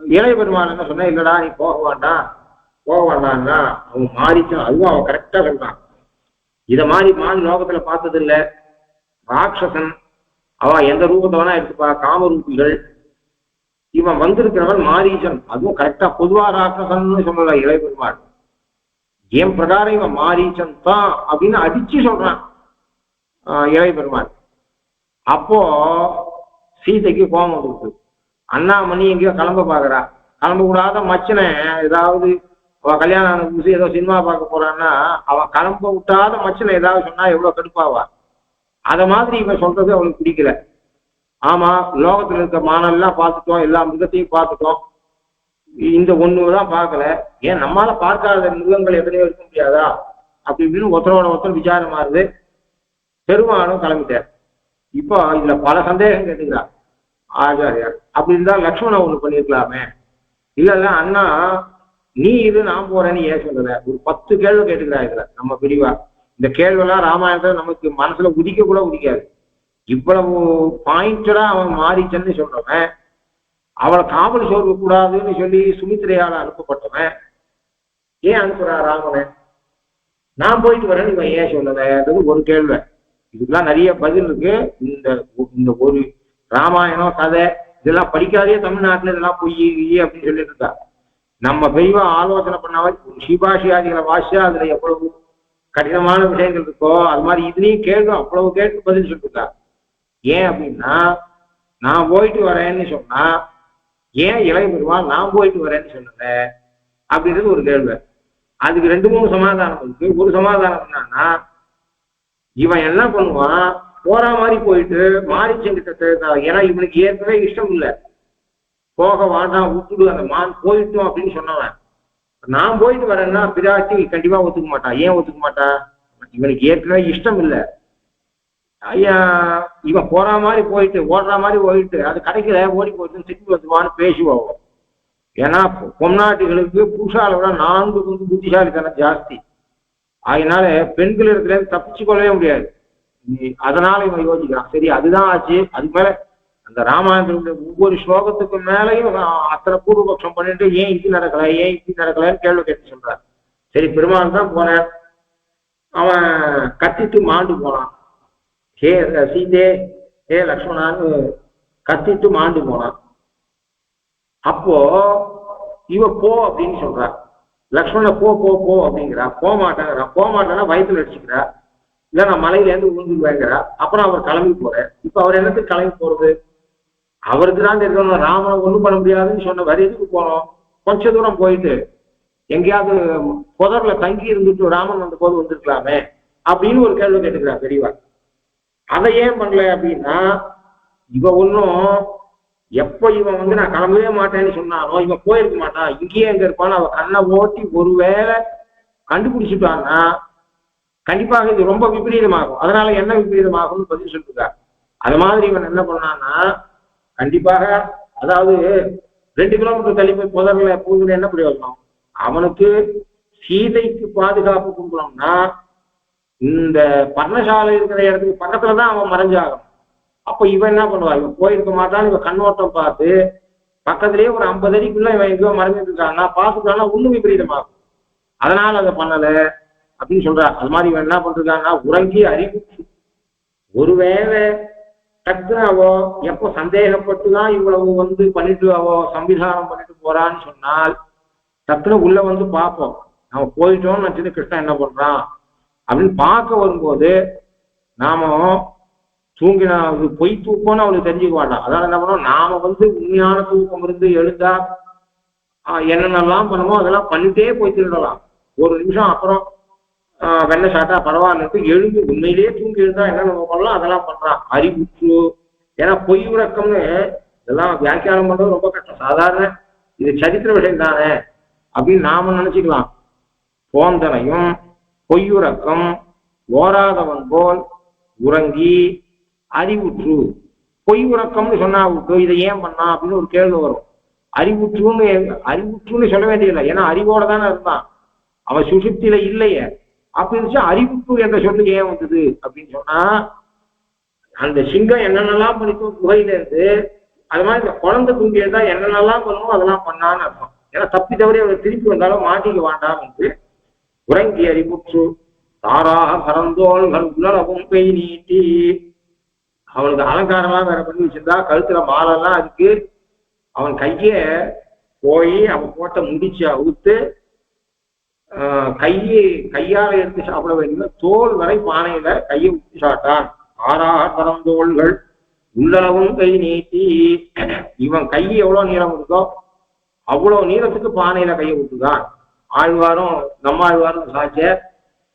இளைய பெருமாள் என்ன சொன்ன, இல்லடா நீ போக வேண்டாம்னா அவன் மாறிச்சான். அதுவும் அவன் கரெக்டா சொல்றான். இத மாதிரி லோகத்துல பார்த்தது இல்ல. ராட்சசன் அவன் எந்த ரூபத்தை வேணா எடுத்துப்பா, காமரூபிகள். இவன் வந்திருக்கிறவன் மாரீசன். அதுவும் கரெக்டா பொதுவா ராட்சசன் சொல்லல இளைய பெருமாள். என் பிரகாரம் இவன் மாரீசன் தான் அப்படின்னு அடிச்சு சொல்றான் இளைய பெருமாள். அப்போ சீதைக்கு கோபம் வந்துருக்கு. அண்ணாமணி எங்கேயோ கிளம்ப பாக்குறா. கிளம்ப கூடாத மச்சனை ஏதாவது கல்யாணம் ஏதோ சினிமா பார்க்க போறான்னா அவன் கிளம்ப விட்டாத மச்சனை ஏதாவது சொன்னா எவ்வளவு கடுப்பாவா. அத மாதிரி இவன் சொல்றது அவளுக்கு பிடிக்கல. ஆமா லோகத்துல இருக்க மானெல்லாம் பார்த்துட்டோம், எல்லா மிருகத்தையும் பார்த்துட்டோம், இந்த ஒண்ணுதான் பார்க்கல, ஏன் நம்மளால பார்க்காத மிருகங்கள் எத்தனையோ இருக்க முடியாதா அப்படி இப்படின்னு ஒருத்தரோட விசாரமா இருந்து பெருமாளும் கிளம்பிட்டார். இப்போ இதுல பல சந்தேகம் கேட்டுக்கிறார் ஆச்சாரியார். அப்படி இருந்தா லக்ஷ்மணன் ஒண்ணு பண்ணிருக்கலாமே. இல்ல அண்ணா நீ இது நான் போறேன்னு ஏன் சொல்ற. ஒரு 10 கேள்வி கேட்டுக்கிறா இதுல நம்ம பிரிவா. இந்த கேள்வியெல்லாம் ராமாயணத்துல நமக்கு மனசுல உதிக்க கூட உதிக்காது. இவ்வளவு பாயிண்டடா அவன் மாறிச்சன்னு சொல்றவன், அவளை காவல் சோர்வு கூடாதுன்னு சொல்லி சுமித்திரையால அனுப்பப்பட்டவன் ஏன் அனுப்புறா ராமனை. நான் போயிட்டு வரேன்னு இவன் ஏன் சொல்லலைன்றது ஒரு கேள்வி. இதுக்கெல்லாம் நிறைய பதில் இருக்கு. இந்த ஒரு ராமாயணம் கதை இதெல்லாம் படிக்காதே தமிழ்நாட்டுல இதெல்லாம் பொய் அப்படின்னு சொல்லிட்டு இருக்கா. நம்ம பெரியவா ஆலோசனை பண்ணாவே சிபாஷியாதிகளை வாசிச்சா அதுல எவ்வளவு கடினமான விஷயங்கள் இருக்கோ அது மாதிரி இதுலயும் கேள்வி அவ்வளவு கேட்டு பதில் சொல்லிருக்கா. ஏன் அப்படின்னா நான் போயிட்டு வரேன்னு சொன்னா ஏன் இளைய பெருமாள் நான் போயிட்டு வரேன்னு சொன்னத அப்படின்றது ஒரு கேள்வி. அதுக்கு 2-3 சமாதானம் இருக்கு. ஒரு சமாதானம் என்னன்னா, இவன் என்ன பண்ணுவான், போற மாதிரி போயிட்டு மாரிச்சங்கிட்ட, ஏன்னா இவனுக்கு ஏற்கனவே இஷ்டம் இல்லை, போக வேண்டாம் விட்டுடு அந்த மான் போயிட்டோம் அப்படின்னு சொன்னவன். நான் போயிட்டு வரேன்னா பிராட்டி கண்டிப்பா ஒத்துக்க மாட்டான். ஏன் ஒத்துக்க மாட்டான், இவனுக்கு ஏற்கனவே இஷ்டம் இல்லை. ஐயா இவன் போற மாதிரி போயிட்டு ஓடுற மாதிரி போயிட்டு அது கிடைக்கல ஓடி போயிட்டு திருப்பி வந்துவான்னு பேசுவோம். ஏன்னா பொம்நாட்டிகளுக்கு புருஷால விட 4 புத்திசாலித்தனம் ஜாஸ்தி. அதனால பெண்கள் இடத்துல தப்பிச்சு கொள்ளவே முடியாது. அதனால இவன் யோசிக்கிறான், சரி அதுதான் ஆச்சு. அதுக்கு மேல அந்த ராமாயணத்தினுடைய ஒவ்வொரு ஸ்லோகத்துக்கும் மேலையும் அத்தனை பூர்வபக்ஷம் பண்ணிட்டு ஏன் இது நடக்கல ஏன் இப்படி நடக்கலன்னு கேள்வி கேட்டு சொல்றான். சரி பெருமாள் தான் போனேன், அவன் கத்திட்டு மாண்டு போனான். ஹே சீதே ஹே லக்ஷ்மணான்னு கத்திட்டு மாண்டு போனான். அப்போ இவ போ அப்படின்னு சொல்றா. லக்ஷ்மண போ போ போ அப்படிங்கிறா. போக மாட்டேன்னா வயிற்றுல அடிச்சுக்கிறா. இல்ல நான் மலையில இருந்து விழுந்துருவேங்கிறா. அப்புறம் அவர் கிளம்பி போறார். இப்ப அவர் என்னத்துக்கு கிளம்பி போறது? அவருக்கு தான் இருக்கணும், ராமனை ஒண்ணும் பண்ண முடியாதுன்னு சொன்ன வரி எதுக்கு போனோம்? கொஞ்ச தூரம் போயிட்டு எங்கேயாவது புதர்ல தங்கி இருந்துட்டு ராமன் வந்த போது வந்திருக்கலாமே அப்படின்னு ஒரு கேள்வி கேட்டுக்கிறா பெரியவா. அதை ஏன் பண்ணல அப்படின்னா, இவ ஒன்னும் எப்ப இவன் வந்து நான் கிளம்பவே மாட்டேன்னு சொன்னானோ இவன் போயிருக்க மாட்டான், இங்கேயே எங்க இருப்பான்னு அவ கண்ணை ஓட்டி ஒருவேளை கண்டுபிடிச்சிட்டான்னா கண்டிப்பாக இது ரொம்ப விபரீதமாகும். அதனால என்ன விபரீதமாகும்னு பதில் சொல்லிருக்காரு. அது மாதிரி இவன் என்ன பண்ணான்னா கண்டிப்பாக, அதாவது 2 கிலோமீட்டர் தள்ளி போய் புதர்ல பூங்குல என்ன பிரயோஜனம்? அவனுக்கு சீதைக்கு பாதுகாப்பு கொடுக்கணும்னா இந்த பர்ணசாலை இருக்கிற இடத்துக்கு பக்கத்துலதான் அவன் மறைஞ்சாகணும். அப்ப இவன் என்ன பண்ணுவா? இவன் போயிருக்க மாட்டான்னு இவன் கண்ணோட்டம் பார்த்து பக்கத்திலேயே ஒரு 50 அடிக்குள்ள இவன் எங்கேயோ மறைஞ்சிட்டு இருக்கான்னா பார்த்துட்டான்னா ஒண்ணும் விபரீதமாகும். அதனால அதை பண்ணல அப்படின்னு சொல்றா. அது மாதிரி இவன் என்ன பண்றான்னா உறங்கி அறிவிச்சு ஒருவேளை டக்குன்னு அவோ எப்போ சந்தேகப்பட்டுதான் இவ்வளவு வந்து பண்ணிட்டு அவோ சம்பிதானம் பண்ணிட்டு போறான்னு சொன்னால் டக்குன்னு உள்ள வந்து பார்ப்போம். நம்ம போயிட்டோம்னு நினைச்சது கிருஷ்ணன் என்ன பண்றான் அப்படின்னு பார்க்க வரும்போது நாம தூங்கினா பொய் தூக்கம்னு அவளுக்கு தெரிஞ்சுக்க மாட்டான். அதனால என்ன பண்ணோம், நாம வந்து உண்மையான தூக்கம் இருந்து எழுந்தா என்னென்னலாம் பண்ணமோ அதெல்லாம் பண்ணிட்டே போய் திருடலாம். ஒரு நிமிஷம் அப்புறம் வெள்ளை சாட்டா பரவாயில்ல எழுந்து உண்மையிலேயே தூங்கி எழுந்தா என்ன நம்ம பண்ணலாம் அதெல்லாம் பண்றான். அறிவுற்று, ஏன்னா பொய் உறக்கம்னு இதெல்லாம் வியாக்கியானம் பண்றது ரொம்ப கஷ்டம். சாதாரண இது சரித்திர விஷயம் தானே அப்படின்னு நாம நினைச்சுக்கலாம். போந்தனையும் பொய்யுறக்கம் ஓராதவன் போல் உறங்கி அறிவுற்று. பொய் உறக்கம்னு சொன்னா விட்டு இதை ஏன் பண்ணா அப்படின்னு ஒரு கேள்வி வரும். அறிவுற்றுன்னு சொல்ல வேண்டியதில்லை, ஏன்னா அறிவோட தானே இருந்தான், அவன் சுசுப்தியில இல்லையே. அப்படின்னு அறிவுற்று என்ற சொல்லுக்கு ஏன் வந்தது அப்படின்னு சொன்னா, அந்த சிங்கம் என்னென்னலாம் பண்ணிக்கும் குகையில இருந்து, அது மாதிரி இந்த குழந்தை தூங்கியதா என்னென்னலாம் பண்ணுமோ அதெல்லாம் பண்ணான்னு அர்த்தம். ஏன்னா தப்பி தவறி அவரை திருப்பி வந்தாலும் மாட்டிக்க வேண்டாம் என்று உறங்கி அறிவுற்று தாராக பரந்தோள்கள் உலகவும் கை நீட்டி. அவனுக்கு அலங்காரம்லாம் வேற பண்ணி வச்சிருந்தா, கழுத்துல மாலெல்லாம் அதுக்கு. அவன் கைய போய் அவன் போட்ட முடிச்சு அவுத்து கையால எடுத்து சாப்பிட வேண்டிய தோல் வரை பானையில கையை ஊற்றி சாட்டான். ஆறாக பரந்தோள்கள் உள்ளளவும் கை நீட்டி. இவன் கை எவ்வளவு நீளம் இருக்கோ அவ்வளவு நீளத்துக்கு பானையில கையை ஊட்டுதான். ஆழ்வாரும் நம்மாழ்வாரும் சாட்ச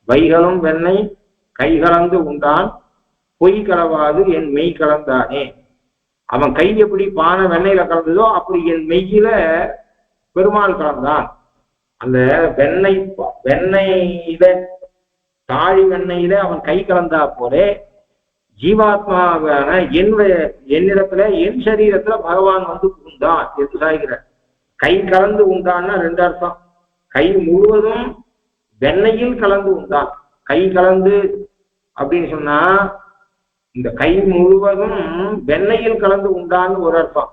வைகளும் வெண்ணெய் கை கலந்து உண்டான் பொய் கலவாது என் மெய் கலந்தானே. அவன் கை எப்படி பானை வெண்ணெயில கலந்ததோ அப்படி என் மெய்யில பெருமாள் கலந்தான். அந்த வெண்ணெயில தாழி வெண்ணெயில அவன் கை கலந்தா போலே ஜீவாத்மாவான என்னிடத்துல என் சரீரத்துல பகவான் வந்து உண்டான் என்று சாய்கிற. கை கலந்து உண்டான்னா 2 அர்த்தம். கை முழுவதும் வெண்ணெயில் கலந்து உண்டான். கை கலந்து அப்படின்னு சொன்னா இந்த கை முழுவதும் வெண்ணெயில் கலந்து உண்டான்னு ஒரு அர்த்தம்.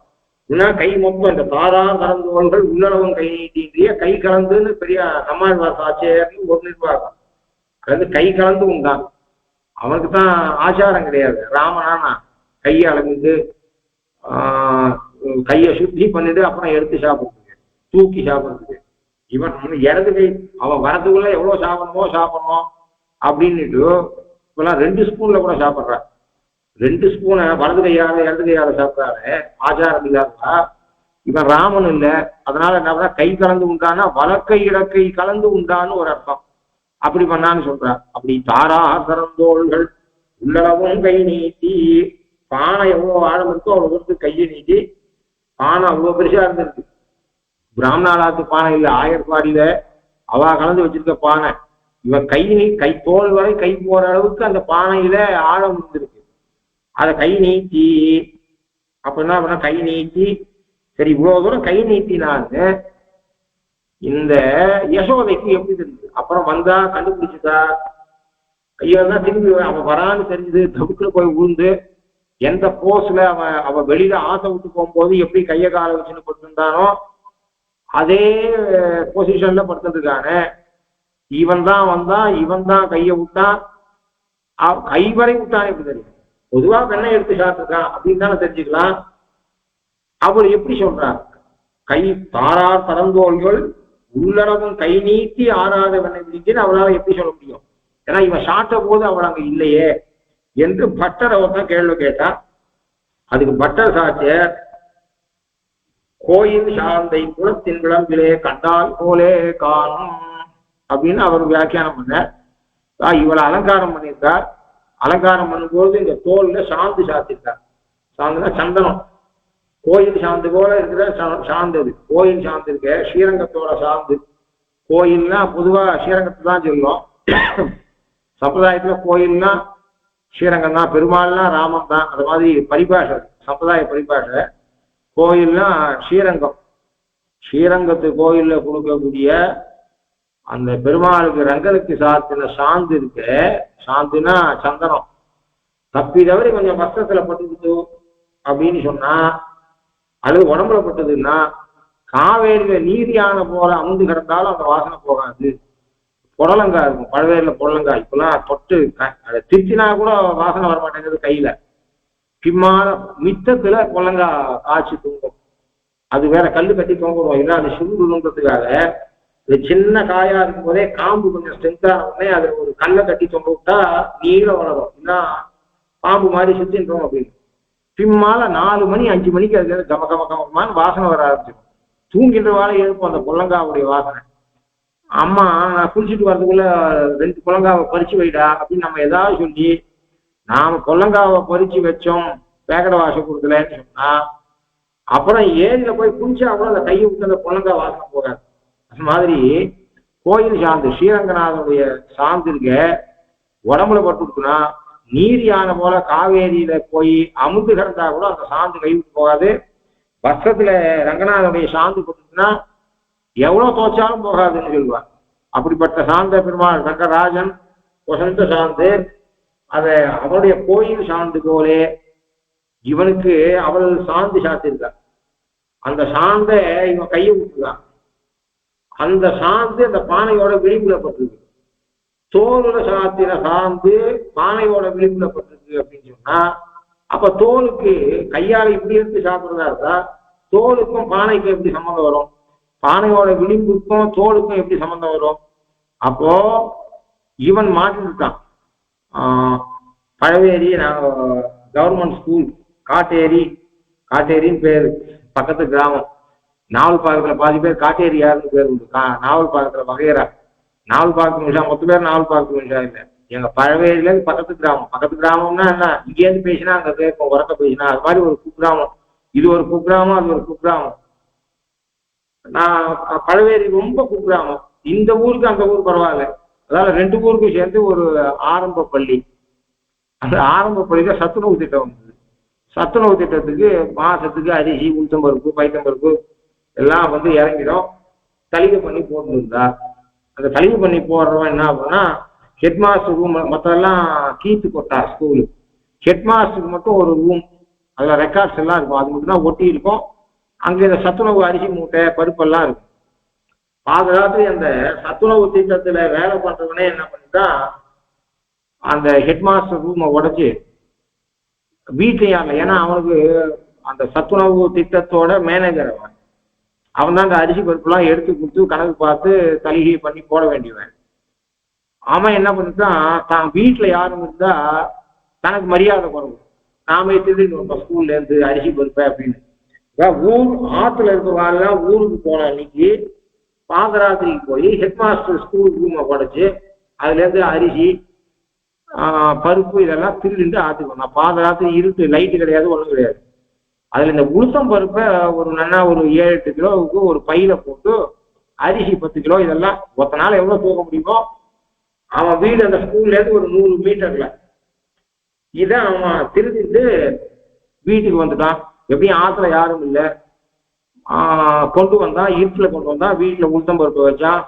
ஏன்னா கை மொத்தம் இந்த தாரா கலந்தோள்கள் உள்ளளவும் கை நீட்டிய கை கலந்துன்னு பெரிய நம்மாழ்வார் ஆச்சரியர்னு ஒரு நிர்வாகம். அது கை கலந்து உண்டான். அவனுக்கு தான் ஆச்சாரம் கிடையாது. ராமனானா கையை அளந்து கையை சுத்தி பண்ணிட்டு அப்புறம் எடுத்து சாப்பிடுறது, தூக்கி சாப்பிடுறது. இவன் இடது கை அவன் வரதுக்குள்ள எவ்வளவு சாப்பிடணும் அப்படின்னுட்டு இப்பெல்லாம் 2 ஸ்பூன்ல கூட சாப்பிட்றான். 2 ஸ்பூனை வலது கையால இடது கையால சாப்பிட்றாரு. ஆச்சாரம் இல்லாதா இவன் ராமன் இல்லை. அதனால என்ன கை கலந்து உண்டானா வலக்கை இடக்கை கலந்து உண்டான்னு ஒரு அர்த்தம். அப்படி பண்ணான்னு சொல்றான். அப்படி தாராக கரந்தோள்கள் உள்ளளவும் கை நீட்டி. பானை எவ்வளவு ஆழம் இருக்கோ அவ்வளவு தூரத்துக்கு கையை நீட்டி. பானை அவ்வளவு பெருசா இருந்திருக்கு. பிராமணாலாத்து பானை இல்லை, ஆயர்பாடியில அவ கலந்து வச்சிருக்க பானை. இவன் கை தோல் வரை கை போற அளவுக்கு அந்த பானையில ஆழம் இருந்திருக்கு. அதை கை நீட்டி. அப்ப என்ன பண்ண கை நீட்டி சரி, இவ்வளவு தூரம் கை நீட்டினான்னு இந்த யசோதைக்கு எப்படி தெரியுது? அப்புறம் வந்தா கண்டுபிடிச்சுதா, கையெல்லாம் திரும்பி அவன் வரான்னு தெரிஞ்சது, தவுக்குல போய் விழுந்து எந்த போஸ்ல அவ வெளியில ஆசை விட்டு போகும்போது எப்படி கைய கால வச்சுன்னு படுத்திருந்தானோ அதே பொசிஷன்ல படுத்துருக்கானே. இவன் தான் வந்தான், இவன் தான் கைய விட்டான், கை வரை விட்டான். எப்படி தெரியும்? பொதுவா பெண்ணை எடுத்து சாப்பிட்டுருக்கான் அப்படின்னு தானே தெரிஞ்சுக்கலாம். அவர் எப்படி சொல்றார்? கை தாரார் தரந்தோள்கள் உள்ளடவும் கை நீட்டி ஆறாத வெண்ணை பிடிக்குன்னு அவளால் எப்படி சொல்ல முடியும்? ஏன்னா இவன் சாப்பிட்ட போது அவள் அங்க இல்லையே என்று பட்டர் அவர் தான் கேள்வி கேட்டான். அதுக்கு பட்டர் சாட்சியர், கோயில் சார்ந்தை குளத்தின் விளம்பிலே கண்டால் போலே காணும் அப்படின்னு அவர் வியாக்கியானம் பண்ணார். இவளை அலங்காரம் பண்ணியிருக்கார். அலங்காரம் பண்ணும்போது இந்த தோல்ல சாந்து சாத்திருக்கார். சாந்துனா சந்தனம். கோயில் சாந்து போல இருக்கிற சாந்தது கோயில் சாந்து இருக்க, ஸ்ரீரங்கத்தோட சாந்து. கோயில்னா பொதுவா ஸ்ரீரங்கத்தை தான் சொல்லும். சம்பிரதாயத்துல கோயில்னா ஸ்ரீரங்கம் தான், பெருமாள்னா ராமன் தான். அது மாதிரி பரிபாஷை, சம்பிரதாய பரிபாஷை. கோயில்னா ஸ்ரீரங்கம். ஸ்ரீரங்கத்து கோயில்ல கொடுக்கக்கூடிய அந்த பெருமாளுக்கு ரங்கனுக்கு சாத்தின சாந்து இருக்கு. சாந்துனா சந்தனம். தப்பி தவறி கொஞ்சம் கஷ்டத்துல பட்டுக்கிட்டு அப்படின்னு சொன்னா, அது உடம்புல பட்டதுன்னா, காவேரியில நீதியான போல அமுந்து கிடந்தாலும் அந்த வாசனை போகாது. புடலங்காய் இருக்கும், பழவேரில புடலங்காய். இப்பெல்லாம் தொட்டு அதை திருச்சினா கூட வாசனை வர மாட்டேங்குது கையில. பிம்மான மித்தத்துல புடலங்காய் காய்ச்சி தூங்கும். அது வேற கல்லு கட்டி தூங்குவோம். இல்லை அது சுருங்குன்றதுக்காக இது சின்ன காயா இருக்கும் போதே காம்பு கொஞ்சம் ஸ்ட்ரென்த்தான உடனே அதுல ஒரு கல்லை கட்டி தொங்க விட்டா நீளம் வளரும். இல்லைன்னா பாம்பு மாதிரி சுத்தின்றோம் அப்படின்னு. பிம்மால 4 மணி 5 மணிக்கு அதுக்கு கம கம கமக்கமான வாசனை வர ஆரம்பிச்சிடும். தூங்கின்ற வாழை எழுப்போம் அந்த புள்ளங்காவுடைய வாசனை. அம்மா நான் குளிச்சுட்டு வரதுக்குள்ள 2 புள்ளங்காவை பறிச்சு வைடா அப்படின்னு நம்ம ஏதாவது சொல்லி நாம புள்ளங்காவை பறிச்சு வச்சோம் பேக்கடை வாசம் கொடுக்கலன்னு சொன்னா, அப்புறம் ஏரியில போய் குளிச்சா கூட அந்த கையை விட்டு அந்த புள்ளங்காய் வாசனை போகாது. அது மாதிரி கோயில் சார்ந்து ஸ்ரீரங்கநாதனுடைய சார்ந்து இருக்க உடம்புல பட்டுடுச்சுன்னா, நீர் யானை போல காவேரியில போய் அமுது கிடந்தா கூட அந்த சாந்து கைவிட்டு போகாது. வருஷத்துல ரங்கநாதனுடைய சாந்து பட்டுச்சுன்னா எவ்வளவு தோச்சாலும் போகாதுன்னு சொல்லுவார். அப்படிப்பட்ட சாந்த பெருமாள் ரங்கராஜன் வசந்த சாந்து. அதை அவருடைய கோயில் சாந்து போலே இவனுக்கு அவள் சாந்து சாத்திருக்கான். அந்த சாந்த இவன் கையை விட்டுருக்கான். அந்த சாந்து அந்த பானையோட விளிம்புல பட்டிருக்கு. தோலுல சாத்தின சாந்து பானையோட விளிம்புல பட்டிருக்கு அப்படின்னு சொன்னா, அப்ப தோலுக்கு கையால இப்படி இருந்து சாப்பிடுறதா இருந்தா தோலுக்கும் பானைக்கும் எப்படி சம்மந்தம் வரும்? பானையோட விளிம்புக்கும் தோலுக்கும் எப்படி சம்மந்தம் வரும்? அப்போ இவன் மாட்டிருக்கான். பழவேரி கவர்மெண்ட் ஸ்கூல் காட்டேரின்னு பேரு, பக்கத்து கிராமம். நாவல் பாக்கத்துல பாதி பேர் காட்டேரி யாருன்னு பேர் உண்டு. நாவல் பாக்கத்துல வகையரா நாவல் பார்க்க நிமிஷம் மொத்த பேர் நாவல் பார்க்க நிமிஷம் இல்லை. எங்க பழவேரியில பக்கத்து கிராமம்னா என்ன, இங்கேருந்து பேசினா அங்க கேட்போம், உரக்க பேசினா. அது மாதிரி ஒரு குக்கிராமம். இது ஒரு குக்கிராமம், அது ஒரு குக்கிராமம். நான் பழவேரி ரொம்ப குக்கிராமம். இந்த ஊருக்கு அந்த ஊர் பரவாயில்ல. அதாவது 2 ஊருக்கும் சேர்ந்து ஒரு ஆரம்ப பள்ளி. அந்த ஆரம்ப பள்ளியில சத்துணவு திட்டம் வந்தது. சத்துணவு திட்டத்துக்கு மாசத்துக்கு அரிசி, உளுத்தம்பருப்பு, பைத்தம்பருப்பு எல்லாம் வந்து இறங்கிடும். தளிகை பண்ணி போட்டுருந்தா, அந்த தளிகை பண்ணி போடுறவன் என்ன ஆகும்னா, ஹெட்மாஸ்டர் ரூம் மற்றெல்லாம் கீத்து கொட்டா ஸ்கூலு. ஹெட்மாஸ்டருக்கு மட்டும் ஒரு ரூம், அதில் ரெக்கார்ட்ஸ் எல்லாம் இருக்கும். அது மட்டும் தான் ஒட்டி இருக்கும். அங்கே இந்த சத்துணவு அரிசி மூட்டை பருப்பெல்லாம் இருக்கும். பாதுகாத்து அந்த சத்துணவு திட்டத்தில் வேலை பண்ணுறவனே என்ன பண்ணிட்டான், அந்த ஹெட்மாஸ்டர் ரூமை உடைச்சி வீட்டையும் இல்லை. ஏன்னா அவனுக்கு அந்த சத்துணவு திட்டத்தோட மேனேஜர் அவன் தான் அந்த அரிசி பருப்புலாம் எடுத்து கொடுத்து கணக்கு பார்த்து தலிகை பண்ணி போட வேண்டியவன். அவன் என்ன பண்ணிட்டான், தான் வீட்டில் யாரும் இருந்தா தனக்கு மரியாதை குறைவு. நாம திருட்டு ஸ்கூல்ல இருந்து அரிசி பருப்பை அப்படின்னு. ஊர் ஆத்துல இருக்கிறவாள்லாம் ஊருக்கு போன அன்னைக்கு பாதராத்திரிக்கு போய் ஹெட்மாஸ்டர் ஸ்கூல் ரூமை உடைச்சு அதுல இருந்து அரிசி பருப்பு இதெல்லாம் திருடிட்டு ஆத்துக்கணும். நான் பாதராத்திரி இருட்டு, லைட்டு கிடையாது, ஒன்றும் கிடையாது. அதுல இந்த உளுத்தம் பருப்பை ஒரு நல்லா ஒரு 7-8 கிலோவுக்கு ஒரு பையில போட்டு அரிசி 10 கிலோ இதெல்லாம் ஒத்த நாள் எவ்வளவு தூக்க முடியுமோ அவன் வீடு அந்த ஸ்கூல்ல இருந்து ஒரு 100 மீட்டர்ல இதை அவன் திருடிட்டு வீட்டுக்கு வந்துட்டான். எப்படியும் ஆத்துல யாரும் இல்லை. கொண்டு வந்தான், இருட்டில் கொண்டு வந்தான், வீட்டில் உளுத்தம்பருப்பு வச்சான்,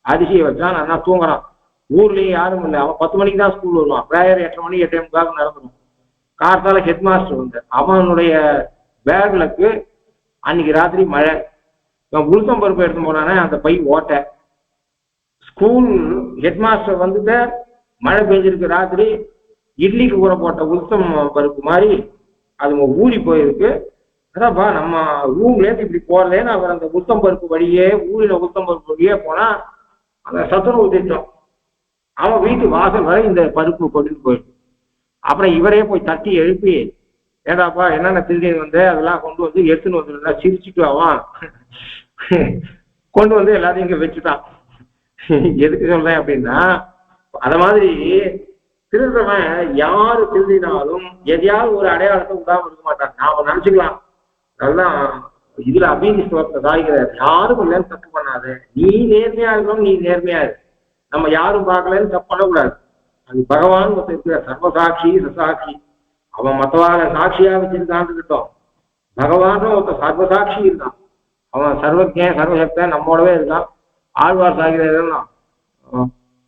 அரிசியை வச்சான், நல்லா தூங்குறான். ஊர்லேயும் யாரும் இல்லை. அவன் 10 மணிக்கு தான் ஸ்கூல் வருவான். ப்ரேயர் 8:30 மணி 8:45 நடக்கணும். கார்த்தால ஹெட் மாஸ்டர் வந்து அவனுடைய பேக்லுக்கு அன்னைக்கு ராத்திரி மழை. இவன் உளுத்தம் பருப்பு எடுத்து போனானே, அந்த பை ஓட்ட. ஸ்கூல் ஹெட் மாஸ்டர் வந்துட்டு மழை பெஞ்சிருக்கு ராத்திரி, இட்லிக்கு ஊற போட்ட உளுத்தம் பருப்பு மாதிரி அது ஊறி போயிருக்கு. அதான்ப்பா நம்ம ரூம்லேருந்து இப்படி போறதேன்னு அவர் அந்த உளுத்தம் பருப்பு வழியே, ஊரில் உளுத்தம் பருப்பு வழியே போனா அந்த சத்துணவு திட்டம் அவன் வீட்டு வாசல் வரை இந்த பருப்பு கொண்டுட்டு போயிருக்கு. அப்புறம் இவரே போய் தட்டி எழுப்பி, ஏடாப்பா என்னென்ன திருடி வந்து அதெல்லாம் கொண்டு வந்து எடுத்துன்னு வந்து சிரிச்சுட்டு அவன் கொண்டு வந்து எல்லாத்தையும் இங்க வச்சுட்டான். எதுக்கு சொல்றேன் அப்படின்னா, அத மாதிரி திருடுறவன் யாரு திருடினாலும் எதையாவது ஒரு அடையாளத்தை விடாம இருக்க மாட்டான். நாம நினைச்சுக்கலாம் அதெல்லாம் இதுல அபிநி ஸ்லோகத்தை சாய்கிறார், யாரும் இல்லைன்னு தப்பு பண்ணாது, நீ நேர்மையா இருக்கணும், நீ நேர்மையா இரு, நம்ம யாரும் பார்க்கலன்னு தப்பு பண்ணக்கூடாது. அது பகவான் ஒருத்தர் இருக்கிற சர்வசாட்சி சசாட்சி, அவன் மற்றவாக சாட்சியா வச்சிருக்கான்னு இருக்கட்டும், பகவானும் ஒருத்தர் சர்வசாட்சி இருக்கான், அவன் சர்வஜன் சர்வசக்தன் நம்மோடவே இருக்கான். ஆழ்வார் சாகிறதெல்லாம்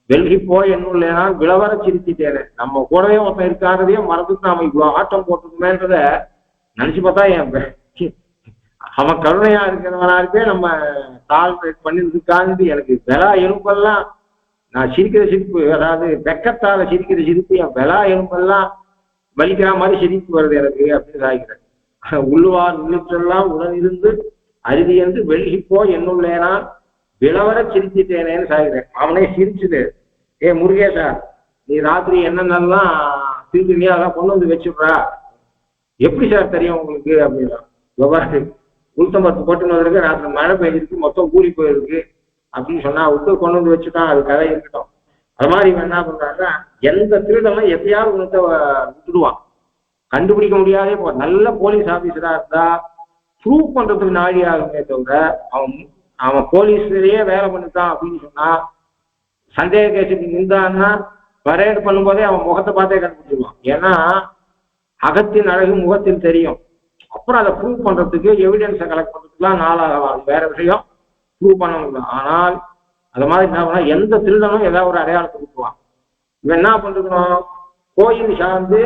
வெல்கி போய் என்னுள்ளேனா விளவர சிரிச்சிட்டேனே, நம்ம கூடவே ஒருத்தன் இருக்கானதையும் மறந்துட்டு நாம இவ்வளவு ஆட்டம் போட்டுருக்குமேன்றத நினைச்சு பார்த்தா அவன் கருணையா இருக்கிறவனா இருக்கே நம்ம தாழ் பண்ணிட்டு இருக்கான்னு எனக்கு வெலா எலும்பெல்லாம், நான் சிரிக்கிற சிரிப்பு, அதாவது வெக்கத்தால சிரிக்கிற சிரிப்பு, என் வெலா எலும்பெல்லாம் வலிக்கிற மாதிரி சிரிப்பு வருது எனக்கு அப்படின்னு சாய்க்கிறேன். உள்ளுவார் உள்ளுற்றெல்லாம் உடனிருந்து அருதி என்று வெள்ளிப்போ என்னுள்ளேனா விளவர சிரிச்சிட்டேனேன்னு சாய்கிறேன். அவனே சிரிச்சுது, ஏ முருகேசா நீ ராத்திரி என்னென்னலாம் திருடுனியா அதெல்லாம் கொண்டு வந்து வச்சுடுறா, எப்படி சார் தெரியும் உங்களுக்கு அப்படின்னா, உளுத்தம்பருப்பு போட்டுன்னு வந்திருக்கு, ராத்திரி மழை பெய்ஞ்சிருக்கு, மொத்தம் ஊறி போயிருக்கு அப்படின்னு சொன்னா விட்டு கொண்டு வந்து வச்சுட்டான், அது கதை இருக்கட்டும். அது மாதிரி இவன் என்ன பண்றாருன்னா, எந்த திருடெல்லாம் எப்பயாவது உனத்தை விட்டுடுவான், கண்டுபிடிக்க முடியாதே போ. நல்ல போலீஸ் ஆபீசரா இருந்தா ப்ரூவ் பண்றதுக்கு நாடி ஆகுமே தவிர, அவன் போலீஸ்லயே வேலை பண்ணிட்டான் அப்படின்னு சொன்னா, சந்தேக கேசுக்கு நின்றான்னா பரேடு பண்ணும்போதே அவன் முகத்தை பார்த்தே கண்டுபிடிச்சிருவான். ஏன்னா அகத்தின் அழகு முகத்தில் தெரியும். அப்புறம் அதை ப்ரூவ் பண்றதுக்கு எவிடன்ஸை கலெக்ட் பண்றதுக்குலாம் நாளாகலாம், வேற விஷயம், ப்ரூவ் பண்ண முடியும். ஆனால் அது மாதிரி என்ன பண்ணா, எந்த திருடனும் ஏதாவது ஒரு அடையாளத்தை கொடுக்குவான். இவன் என்ன பண்ணிருக்கணும், கோயில் சார்ந்து,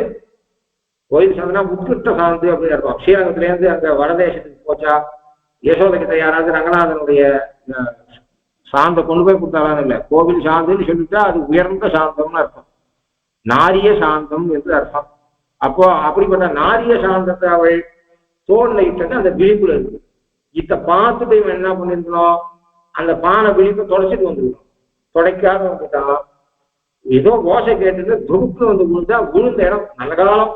கோயில் சார்ந்துனா உத்கிருஷ்ட சார்ந்து அப்படின்னு இருக்கும். ஸ்ரீரங்கத்திலேருந்து அங்க வடதேசத்துக்கு போச்சா, யசோத கிட்ட யாராவது ரங்கநாதனுடைய சாந்த கொண்டு போய் கொடுத்தாலும் இல்லை, கோவில் சாந்தம்னு சொல்லிட்டா அது உயர்ந்த சாந்தம்னு அர்த்தம், நாரிய சாந்தம் என்று அர்த்தம். அப்போ அப்படிப்பட்ட நாரிய சாந்தத்தை அவள் தோல்ல இட்டது அந்த விழிப்புல இருக்கு. இத பார்த்துட்டு இவன் என்ன பண்ணிருக்கணும், அந்த பானை விழிப்பை தொலைச்சிட்டு வந்துருக்கணும். தொலைக்காத வந்துட்டான், ஏதோ ஓசை கேட்டுட்டு தொகுப்புல வந்து விழுந்தா, விழுந்த இடம் நல்ல காலம்,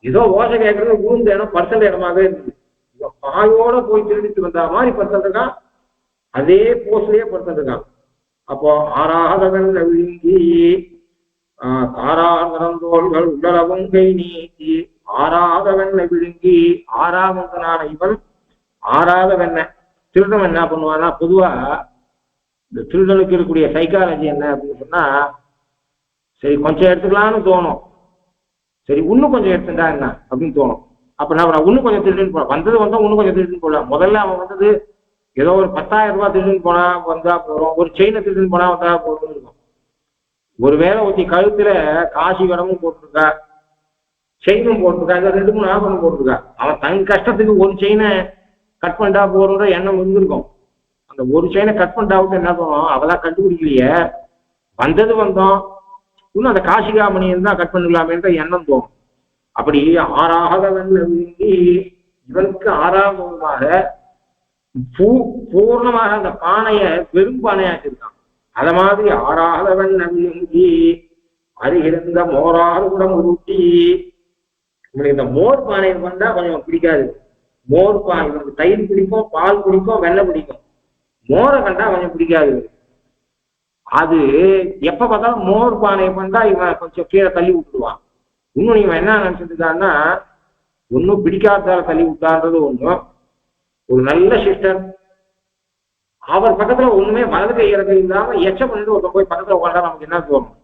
ஏதோ ஓசை கேட்கறது விழுந்த இடம் பர்சன்ட் இடமாவே இருந்தது. பாயோட போய் திருடிட்டு வந்த மாதிரி படுத்துருக்கான், அதே போஸ்லயே படுத்துருக்கான். அப்போ ஆறாதவன் விழுங்கி காராந்தோள்கள் உடலவும் கை நீக்கி ஆறாதவெண்ணை விழுங்கி, ஆறாவதனான இவன் ஆறாதவெண்ண. திருடன் என்ன பண்ணுவான்னா, பொதுவா இந்த திருடனுக்கு இருக்கக்கூடிய சைக்காலஜி என்ன அப்படின்னு சொன்னா, சரி கொஞ்சம் எடுத்துக்கலாம்னு தோணும், சரி இன்னும் கொஞ்சம் எடுத்துட்டா என்ன அப்படின்னு தோணும். அப்ப நான் இன்னும் கொஞ்சம் திருடுன்னு போலாம், வந்தது வந்தா இன்னும் கொஞ்சம் திருடுன்னு போடலாம். முதல்ல அவன் வந்தது ஏதோ ஒரு 10,000 ரூபாய் திருடுன்னு போனா வந்தா போறோம், ஒரு செயினை திருடுன்னு போனா வந்தா போறோம்னு இருக்கும். ஒருவேளை ஒருத்தி கழுத்துல காசி வடமும் போட்டிருக்கா, செயினும் போட்டிருக்கா, இல்லை 2-3 ஆபரணம் போட்டிருக்கா, அவன் தன் கஷ்டத்துக்கு ஒரு செயினை கட் பண்ணிட்டா போறோன்ற எண்ணம் இருந்திருக்கும். அந்த ஒரு செயினை கட் பண்ணிட்டா விட்டு என்ன பண்ணுவோம், அவதான் கண்டுபிடிக்கலையே, வந்தது வந்தோம், இன்னும் அந்த காசிகாமணி இருந்தா கட் பண்ணிக்கலாமேன்ற எண்ணம் தோணும். அப்படி ஆறாதவன் இவனுக்கு ஆறாவதுமாக பூர்ணமாக அந்த பானைய வெறும் பானையாக்கிருக்கான். அத மாதிரி ஆறாதவன் நம்பி அருகிருந்த மோராறு கூட உருட்டி, இவனுக்கு இந்த மோர் பானை வந்தா கொஞ்சம் பிடிக்காது. மோர் பானை இவனுக்கு தயிர் பிடிக்கும், பால் பிடிக்கும், வெண்ணெய் பிடிக்கும், மோரை கண்டா கொஞ்சம் பிடிக்காது. அது எப்ப பார்த்தாலும் மோர் பானை பண்ணா இவன் கொஞ்சம் கீழே தள்ளி விட்டுடுவான். இன்னும் இவன் என்ன நினைச்சிட்டு இருக்கான்னா, ஒன்னும் பிடிக்காதால தள்ளி விட்டான்றது ஒண்ணும். ஒரு நல்ல சிஸ்டர் அவர் பக்கத்துல ஒண்ணுமே வலது கை இறக்க இல்லாம எச்ச பண்ணிட்டு ஒருத்தன் போய் பக்கத்துல உட்காந்தா நமக்கு என்ன தோணும்,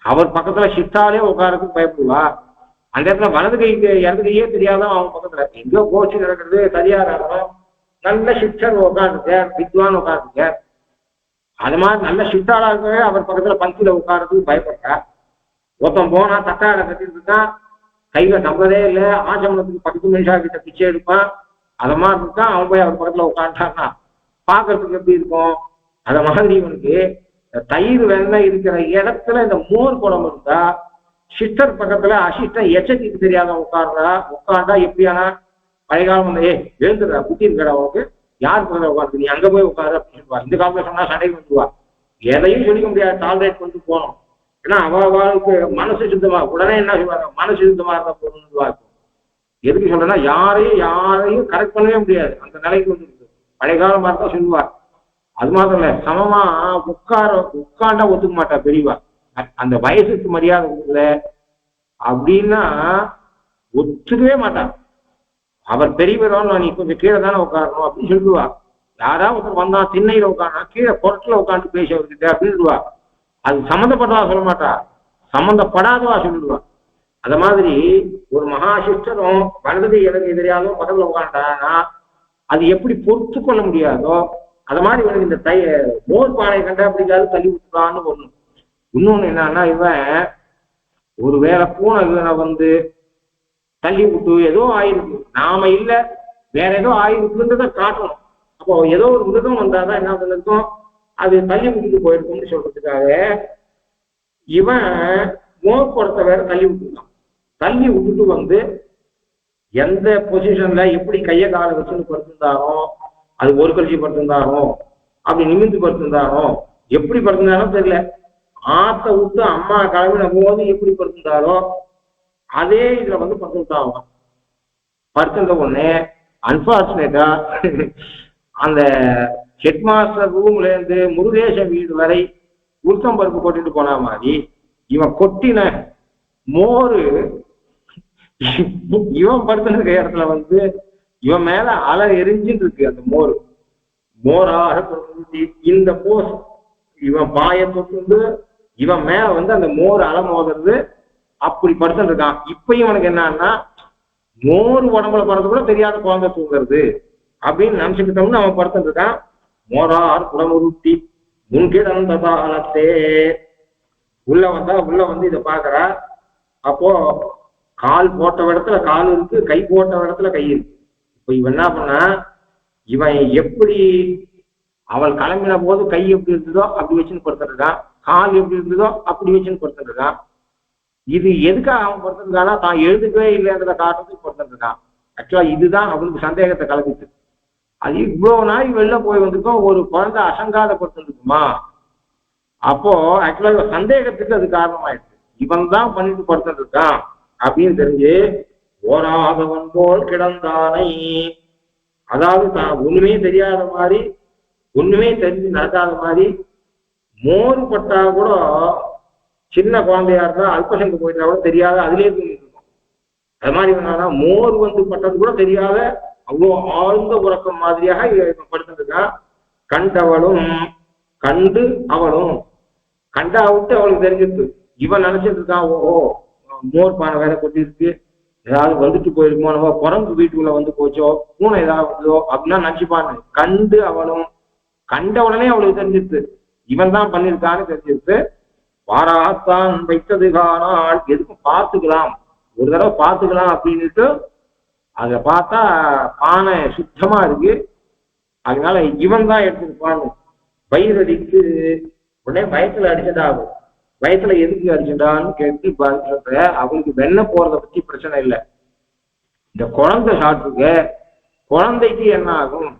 அவர் பக்கத்துல ஷிஃப்டாலே உட்காரத்துக்கு பயப்படுவா. அந்த இடத்துல வலது கைக்கு இடது கையே தெரியாதான் அவன் பக்கத்துல எங்கேயோ கோச்சு நடக்கிறது சரியா நடக்கும், நல்ல சிஷ்டர் உட்காந்துருக்கார், வித்வான் உட்காந்துருக்கார். அது மாதிரி நல்ல சித்தாளா இருக்கவே அவர் பக்கத்துல பங்கில உட்காரத்துக்கு பயப்பட்டார். ஒருத்தன் போனா தட்டாட கட்டிட்டு இருக்கான், கையில சம்பதே இல்லை, ஆச்சமனத்துக்கு 10 நிமிஷம் கிட்ட பிச்சை எடுப்பான். அது மாதிரி இருக்கான். அவன் போய் அவர் பக்கத்துல உட்காந்துட்டான்னா பாக்குறதுக்கு எப்படி இருக்கும்? அத மாதிரி இவனுக்கு தயிர் வெண்ணெய் இருக்கிற இடத்துல இந்த மோர் குளம் இருந்தா, சிஸ்டர் பக்கத்துல அசிஸ்டன் எச்சத்துக்கு தெரியாத உட்கார்ந்தா எப்படியானா பழைய காலம் வந்து எழுந்துடுறா புத்தி இருக்கா அவனுக்கு, யார் பக்கத்துல உட்காந்து நீ அங்க போய் உட்காரு அப்படின்னு சொல்லுவா. இந்த காலத்துல சொன்னா சண்டைக்கு வந்துடுவா. எதையும் சொல்லிக்க முடியாது, டாலரேட் கொண்டு போனோம். ஏன்னா அவளுக்கு மனசு சுத்தமா, உடனே என்ன சொல்லுவாங்க, மனசு சுத்தமா இருந்தா போதும்னுவா. எதுக்கு சொல்றேன்னா யாரையும் கரெக்ட் பண்ணவே முடியாது, அந்த நிலைக்கு வந்து பழைய காலமா இருந்தா சொல்லுவார். அது மாத்திரம் இல்ல, சமமா உட்காண்டா ஒத்துக்க மாட்டா பெரியவா. அந்த வயசுக்கு மரியாதை இல்லை அப்படின்னா ஒத்துக்கவே மாட்டான். அவர் பெரியவரும் நீ கொஞ்சம் கீழே தானே உட்காரணும் அப்படின்னு சொல்லுவா. யாராவது ஒருத்தர் வந்தா திண்ணையில உட்காரா, கீழே பொருட்களை உட்காந்து பேச அவர்கிட்ட அப்படின்னுவா. அது சம்மந்தப்பட்டவா சொல்ல மாட்டா, சம்மந்தப்படாதவா சொல்லிடுவா. அத மாதிரி ஒரு மகாசிஷ்டரும் வலது எனக்கு எதிராலும் பக்கத்துல உட்காண்டானா அது எப்படி பொறுத்து கொள்ள முடியாதோ, அது மாதிரி இவனுக்கு இந்த மோர் பானை கண்டா பிடிக்காது, தள்ளி விட்டுறான்னு ஒண்ணு. இன்னொன்னு என்னன்னா, இவன் ஒரு வேளை பூனை இவனை வந்து தள்ளி விட்டு ஏதோ ஆயிருக்கு, நாம இல்ல வேற ஏதோ ஆயிருக்குன்றத காட்டணும். அப்போ ஏதோ ஒரு மிருகம் வந்தாதான் என்ன பண்ணிருக்கோம், அது தள்ளி விட்டுட்டு போயிருக்கும்னு சொல்றதுக்காக இவன் மோர் குடத்தை வேற தள்ளி விட்டுருக்கான். தள்ளி விட்டுட்டு வந்து எந்த பொசிஷன்ல எப்படி கையை காலை வச்சுன்னு படுத்திருந்தாரோ, அது ஒரு கழிச்சு படுத்திருந்தாரோ, அப்படி நிமிந்து படுத்திருந்தாரோ, எப்படி படுத்திருந்தாலும் தெரியல. ஆத்த விட்டு அம்மா கிளம்பின போது எப்படி படுத்திருந்தாரோ அதே இதுல வந்து படுத்துட்டாங்க. படுத்திருந்த உடனே அன்பார்ச்சுனேட்டா அந்த ஹெட் மாஸ்டர் ரூம்ல இருந்து முருகேச வீடு வரை உளுத்தம் பருப்பு கொட்டிட்டு போன மாதிரி இவன் கொட்டின மோரு இவன் படுத்திருக்க இடத்துல வந்து இவன் மேல அலை எரிஞ்சுட்டு இருக்கு. அந்த மோராக இந்த போஸ் இவன் பாய தொட்டு இவன் மேல வந்து அந்த மோர் அலை மோதுறது, அப்படி படுத்துட்டு இருக்கான். இப்பயும் இவனுக்கு என்னன்னா, மோர் உடம்புல படுறது கூட தெரியாத குழந்தை தூங்குறது அப்படின்னு நினைச்சுக்கிட்டோம்னு அவன் படுத்துட்டு இருக்கான். மோரார் குடமுருட்டி முன்கிடந்த காலத்தே உள்ள வந்து இதை பாக்குறா. அப்போ கால் போட்ட இடத்துல கால் இருக்கு, கை போட்ட இடத்துல கை இருக்கு. இப்ப இவன் என்ன பண்ணா, இவன் எப்படி அவள் கிளம்பின போது கை எப்படி இருந்ததோ அப்படி வச்சுன்னு படுத்துருக்கான், கால் எப்படி இருந்ததோ அப்படி வச்சுன்னு படுத்துருக்கான். இது எதுக்காக அவன் படுத்துருக்கானா, தான் எழுதுக்கவே இல்லைன்றத காட்டுறதுக்கு படுத்துருக்கான். ஆக்சுவலா இதுதான் அவனுக்கு சந்தேகத்தை கலந்துச்சு. அது இவ்வளவு நாள் வெளில போய் வந்துருக்கோம், ஒரு குழந்தை அசங்காத படுத்துருக்குமா, அப்போ ஆக்சுவலா சந்தேகத்துக்கு அது காரணமாயிடுச்சு. இவன் தான் பண்ணிட்டு படுத்துட்டு இருக்கான் அப்படின்னு தெரிஞ்சு ஓராதவன் போல் கிடந்தானை, அதாவது தான் ஒண்ணுமே தெரியாத மாதிரி, ஒண்ணுமே தெரிஞ்சு நடக்காத மாதிரி, மோர் பட்டா கூட சின்ன குழந்தையா இருந்தா அல்பசங்க போயிட்டா கூட தெரியாத அதுலேயே இருக்கும். அது மாதிரி என்னன்னா, மோர் வந்து பட்டது கூட தெரியாத அவ்வளோ ஆழ்ந்த உறக்கம் மாதிரியாக இவன் படுத்துட்டு இருக்கான். கண்டவளும் கண்டு அவளும் கண்டா விட்டு அவளுக்கு தெரிஞ்சிருக்கு. இவன் நினைச்சிட்டு இருக்கான், ஓஹோ மோர் பானை வேற கொட்டி இருக்கு, ஏதாவது வந்துட்டு போயிருக்குமோ, நம்ம குரங்கு வீட்டுக்குள்ள வந்து போச்சோ, பூனை ஏதாவது வந்ததோ அப்படின்னா நினைச்சுப்பான்னு. கண்டு அவளும் கண்ட உடனே அவளுக்கு தெரிஞ்சிருக்கு இவன் தான் பண்ணிருக்கான்னு தெரிஞ்சிருக்கு. பாராத்தான் வைத்தது காணால், எதுக்கும் பார்த்துக்கலாம், ஒரு தடவை பார்த்துக்கலாம் அப்படின்னுட்டு அதை பார்த்தா பானை சுத்தமா இருக்கு. அதனால இவன் தான் எடுத்துருப்பான்னு வயிறு அடித்து உடனே வயத்துல அடிச்சதாகும். வயத்துல எதுக்கு அடிச்சுட்டான்னு கேட்டு சொல்ற, அவளுக்கு வெண்ணெய் போறதை பத்தி பிரச்சனை இல்லை. இந்த குழந்தை சாப்பிட்டுக்க குழந்தைக்கு என்ன ஆகும்,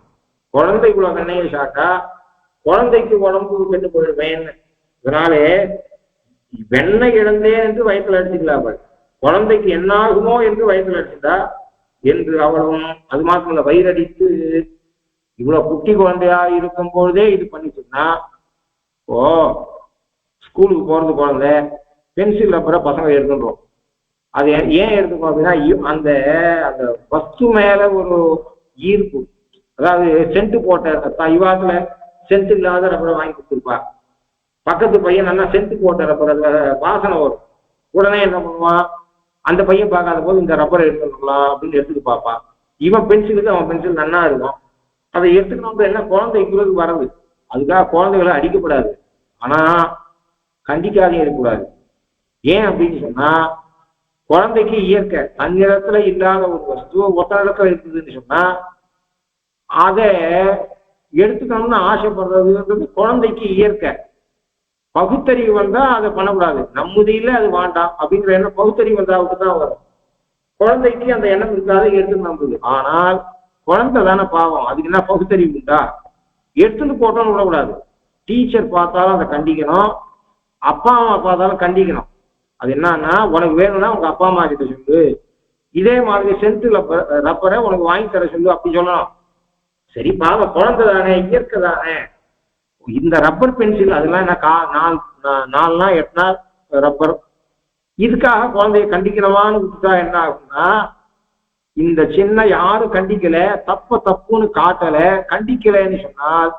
குழந்தைக்குள்ள வெண்ணையை சாப்பிட்டா குழந்தைக்கு உடம்பு கெட்டு போயிடுவேன். இதனாலே வெண்ணெய் இழந்தேன் என்று வயத்துல அடிச்சுக்கலாம். அவள் குழந்தைக்கு என்ன ஆகுமோ என்று வயத்துல அடிச்சுட்டா என்று அவளும். அது மாத்திரம் இல்ல, வயிறடித்து இவ்வளவு குட்டி குழந்தையா இருக்கும் பொழுதே இது பண்ணிச்சுன்னா, ஓ ஸ்கூலுக்கு போறது குழந்தை பென்சில் ரப்பரை பசங்க எடுத்துன்றோம். அது ஏன் எடுத்துக்கோ அப்படின்னா, அந்த அந்த வஸ்து மேல ஒரு ஈர்ப்பு, அதாவது சென்ட் போட்ட இவாத்துல சென்ட் இல்லாத ரப்பரை வாங்கி கொடுத்துருப்பா. பக்கத்து பையன் நல்லா சென்ட் போட்ட ரப்பர், வாசனை வரும். உடனே என்ன பண்ணுவான், அந்த பையன் பார்க்காத போது இந்த ரப்பரை எடுத்துக்கலாம் அப்படின்னு எடுத்துட்டு பார்ப்பான். இவன் பென்சிலுக்கு அவன் பென்சில் நன்னா இருக்கும். அதை எடுத்துக்கணும். என்ன குழந்தைக்கு வர்றது, அதுக்காக குழந்தைகளை அடிக்கப்படாது, ஆனா கண்டிக்காதையும் இருக்கக்கூடாது. ஏன் அப்படின்னு சொன்னா, குழந்தைக்கு இயற்கை தன்னிடத்துல இல்லாத ஒரு வஸ்து ஒத்த இடத்துல இருக்குதுன்னு சொன்னா அதை எடுத்துக்கணும்னு ஆசைப்படுறதுன்றது குழந்தைக்கு இயற்கை. பகுத்தறிவு வந்தா அதை பண்ணக்கூடாது, நம்முதியில அது வேண்டாம் அப்படிங்கிற எண்ணம் பகுத்தறிவு வந்தாவுக்கு தான் வரும். குழந்தைக்கு அந்த எண்ணம் இருக்காது, எடுத்து நம்புது. ஆனால் குழந்தை தானே பாவம், அதுக்கு என்ன பகுத்தறிவு உண்டா? எடுத்துட்டு போட்டோன்னு விடக்கூடாது. டீச்சர் பார்த்தாலும் அதை கண்டிக்கணும், அப்பா அம்மா பார்த்தாலும் கண்டிக்கணும். அது என்னன்னா, உனக்கு வேணும்னா உங்க அப்பா அம்மா கிட்ட சொல்லு, இதே மாதிரி சென்ட் ரப்பரை உனக்கு வாங்கி தர சொல்லு அப்படி சொல்லணும். சரி பாவம், குழந்தை தானே, இயற்கை தானே. இந்த ரப்பர் பென்சில் அதெல்லாம் என்ன 4 நாள் 8 நாள் ரப்பர், இதுக்காக குழந்தைய கண்டிக்கிறவான்னு விட்டுட்டா என்ன ஆகும்னா, இந்த சின்ன யாரும் கண்டிக்கல, தப்புன்னு காட்டல, கண்டிக்கலன்னு சொன்னால்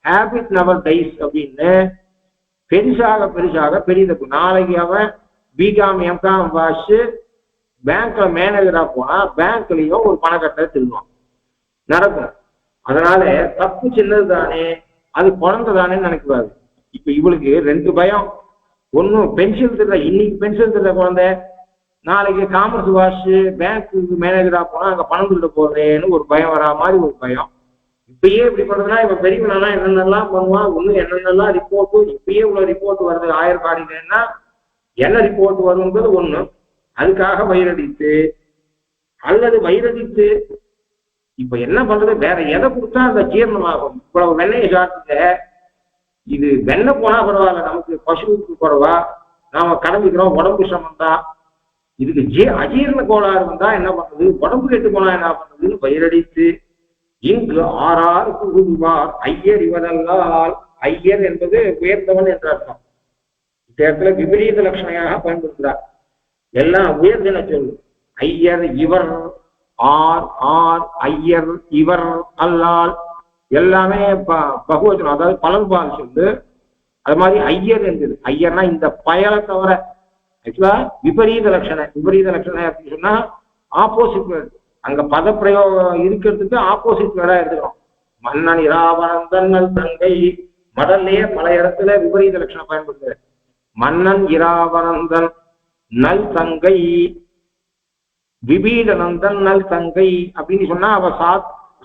ஹேபிட் நெவர் டைஸ் அப்படின்னு பெருசாக பெரியது. நாளைக்கு அவன் பிகாம் எம்காம் வாஷு பேங்க்ல மேனேஜரா போனா பேங்க்லயும் ஒரு பணக்கட்டை திருடுவான், நடக்கும். அதனால தப்பு சின்னது தானே, அது குழந்தை தானேன்னு நினைக்கூடாது. இப்ப இவளுக்கு 2 பயம். ஒன்னும் பென்சில் திருட, இன்னைக்கு பென்சில் திருட குழந்தை, நாளைக்கு காமர்ஸ் வாஷு பேங்க்கு மேனேஜரா போனா அங்க பணம் திருட போறேன்னு ஒரு பயம் வரா மாதிரி ஒரு பயம். இப்பயே இப்படி பண்றதுன்னா இவ பெரியவனா என்னென்னலாம் பண்ணுவான், ஒண்ணு என்னென்னலாம் ரிப்போர்ட்டு, இப்பயே இவ்வளவு ரிப்போர்ட் வருது 1000 காடினா என்ன ரிப்போர்ட் வரும்ன்றது ஒண்ணு. அதுக்காக வயிறடித்து அல்லது வயிறடித்து இப்ப என்ன பண்றது, வேற எதை கொடுத்தா அந்த ஜீரணமாகும். இவ்வளவு வெண்ணெயை சாப்பிட்டுங்க, இது வெண்ணெய் போனா பரவாயில்ல, நமக்கு பசுவுக்கு குறவா, நாம கடமைக்கிறோம், உடம்பு சிரமம் தான். இதுக்கு அஜீரண கோளாறு வந்தா என்ன பண்றது, உடம்பு கெட்டு போனா என்ன பண்றதுன்னு வயிறடித்து இங்கு ஆறார் புகுவார் ஐயர் இவனல்லால். ஐயர் என்பது உயர்ந்தவன் என்ற அர்த்தம். இந்த இடத்துல விபரீத லட்சணையாக பயன்படுத்துறார். எல்லாம் உயர்ந்தன சொல். ஐயர் இவர், ஆர் ஆர் ஐயர் இவர் அல்லால் எல்லாமே பகுவச்சனம், அதாவது பலன்பால் சொல்லு. அது மாதிரி ஐயர் என்பது, ஐயர்னா இந்த பயலை தவிர ஆக்சுவலா விபரீத லட்சணை. விபரீத லட்சணை அப்படின்னு சொன்னா ஆப்போசிட் வேர்டு. அங்க பதப்பிரயோகம் இருக்கிறதுக்கு ஆப்போசிட் வேர்டா எடுத்துக்கிறோம். மன்னன் இராவணந்தன் நல் தங்கை, மடல்லையே பல இடத்துல விபரீத லட்சணம் பயன்படுத்துற. மன்னன் இராவணந்தன் நல் தங்கை, விபீடனந்தன் நல் தங்கை அப்படின்னு சொன்னா அவ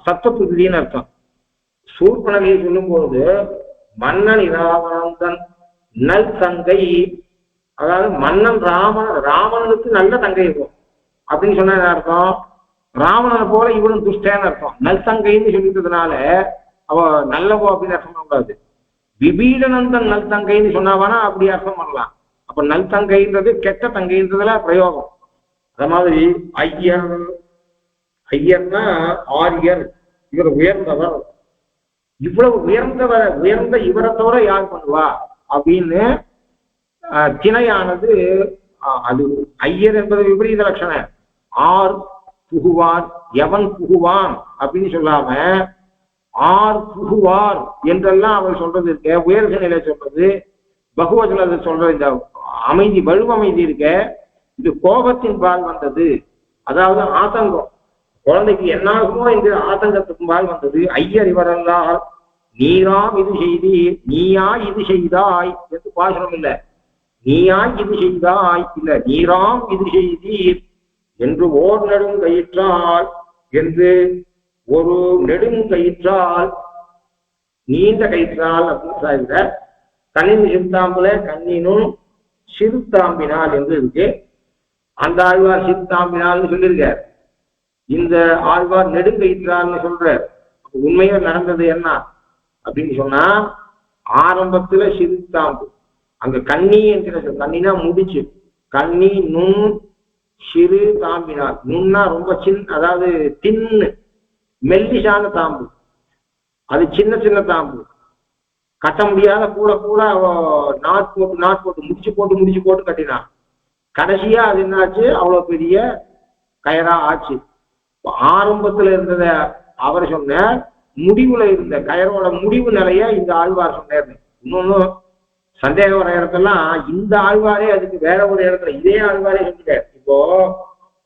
சத்தப்புதின்னு அர்த்தம். சூர்பனகையை சொல்லும் போது மன்னன் இராவணந்தன் நல் தங்கை, அதாவது மன்னன் ராவணனுக்கு நல்ல தங்கை இருக்கும் அப்படின்னு சொன்ன அர்த்தம். ராவணனை போல இவனும் துஷ்டன்னு அர்த்தம். நல் தங்கைன்னு சொல்லிட்டதுனால அவ நல்லவோ அப்படின்னு அர்த்தம் பண்ணக்கூடாது. விபீடனந்தன் நல் தங்கைன்னு சொன்னாவானா அப்படி அர்த்தம் பண்ணலாம். அப்ப நல் தங்கைன்றது கெட்ட தங்கைன்றதுல பிரயோகம். அத மாதிரி ஐயர், ஐயர்னா ஆரியர், இவர் உயர்ந்தவர். இவ்வளவு உயர்ந்த இவரை தவிர யார் பண்ணுவா அப்படின்னு திணையானது. அது ஐயர் என்பது விபரீத லட்சணம். ஆர் புகுவார், எவன் புகுவான் அப்படின்னு சொல்லாம ஆர் புகுவார் என்றெல்லாம் அவர் சொல்றது இருக்க. உயர்ந்த நிலை சொல்றது, பகுவச்சனத்தை சொல்றது. இந்த அமைதி, வலுவமைதி இருக்க, இது கோபத்தின் பால் வந்தது. அதாவது ஆதங்கம், குழந்தைக்கு என்னாகுமோ என்று ஆதங்கத்துக்கும் பால் வந்தது. ஐயர் இவரெல்லாம் நீராம் இது செய்தி, நீயா இது செய்தாய் என்று பாசனம் இல்லை. நீயாய் இது செய்தாய் இல்ல, நீராம் இது செய்தீர் என்று ஓர் நெடும் கயிற்றால் என்று ஒரு நெடும் கயிற்றால், நீண்ட கயிற்றால் அப்படின்னு கண்ணின் சிறுத்தாம்புல கண்ணினும் சிறுத்தாம்பினால் என்று இருக்கு. அந்த ஆழ்வார் சிறுத்தாம்பினால்னு சொல்லியிருக்கார். இந்த ஆழ்வார் நெடுங்கயிற்றால்னு சொல்றார். உண்மையா நடந்தது என்ன அப்படின்னு சொன்னா, ஆரம்பத்துல சிறுத்தாம்பு, அங்க கண்ணி என்கிற கண்ணினா முடிச்சு, கண்ணி நுண் சிறு தாம்பினால். நுண்ணா ரொம்ப அதாவது தின்னு மெல்லிசான தாம்பு, அது சின்ன சின்ன தாம்பு, கட்ட முடியாத கூட நாட் போட்டு முடிச்சு போட்டு கட்டினான். கடைசியா அது என்னாச்சு, அவ்வளவு பெரிய கயரா ஆச்சு. ஆரம்பத்துல இருந்தத அவர் சொன்ன, முடிவுல இருந்த கயரோட முடிவு நிலைய இந்த ஆழ்வார் சொன்னார். இன்னொன்னு சந்தேகம் வர இடத்தெல்லாம் இந்த ஆழ்வாரே அதுக்கு வேற ஒரு இடத்துல இதே ஆழ்வாரே சொல்லிட்டார். இப்போ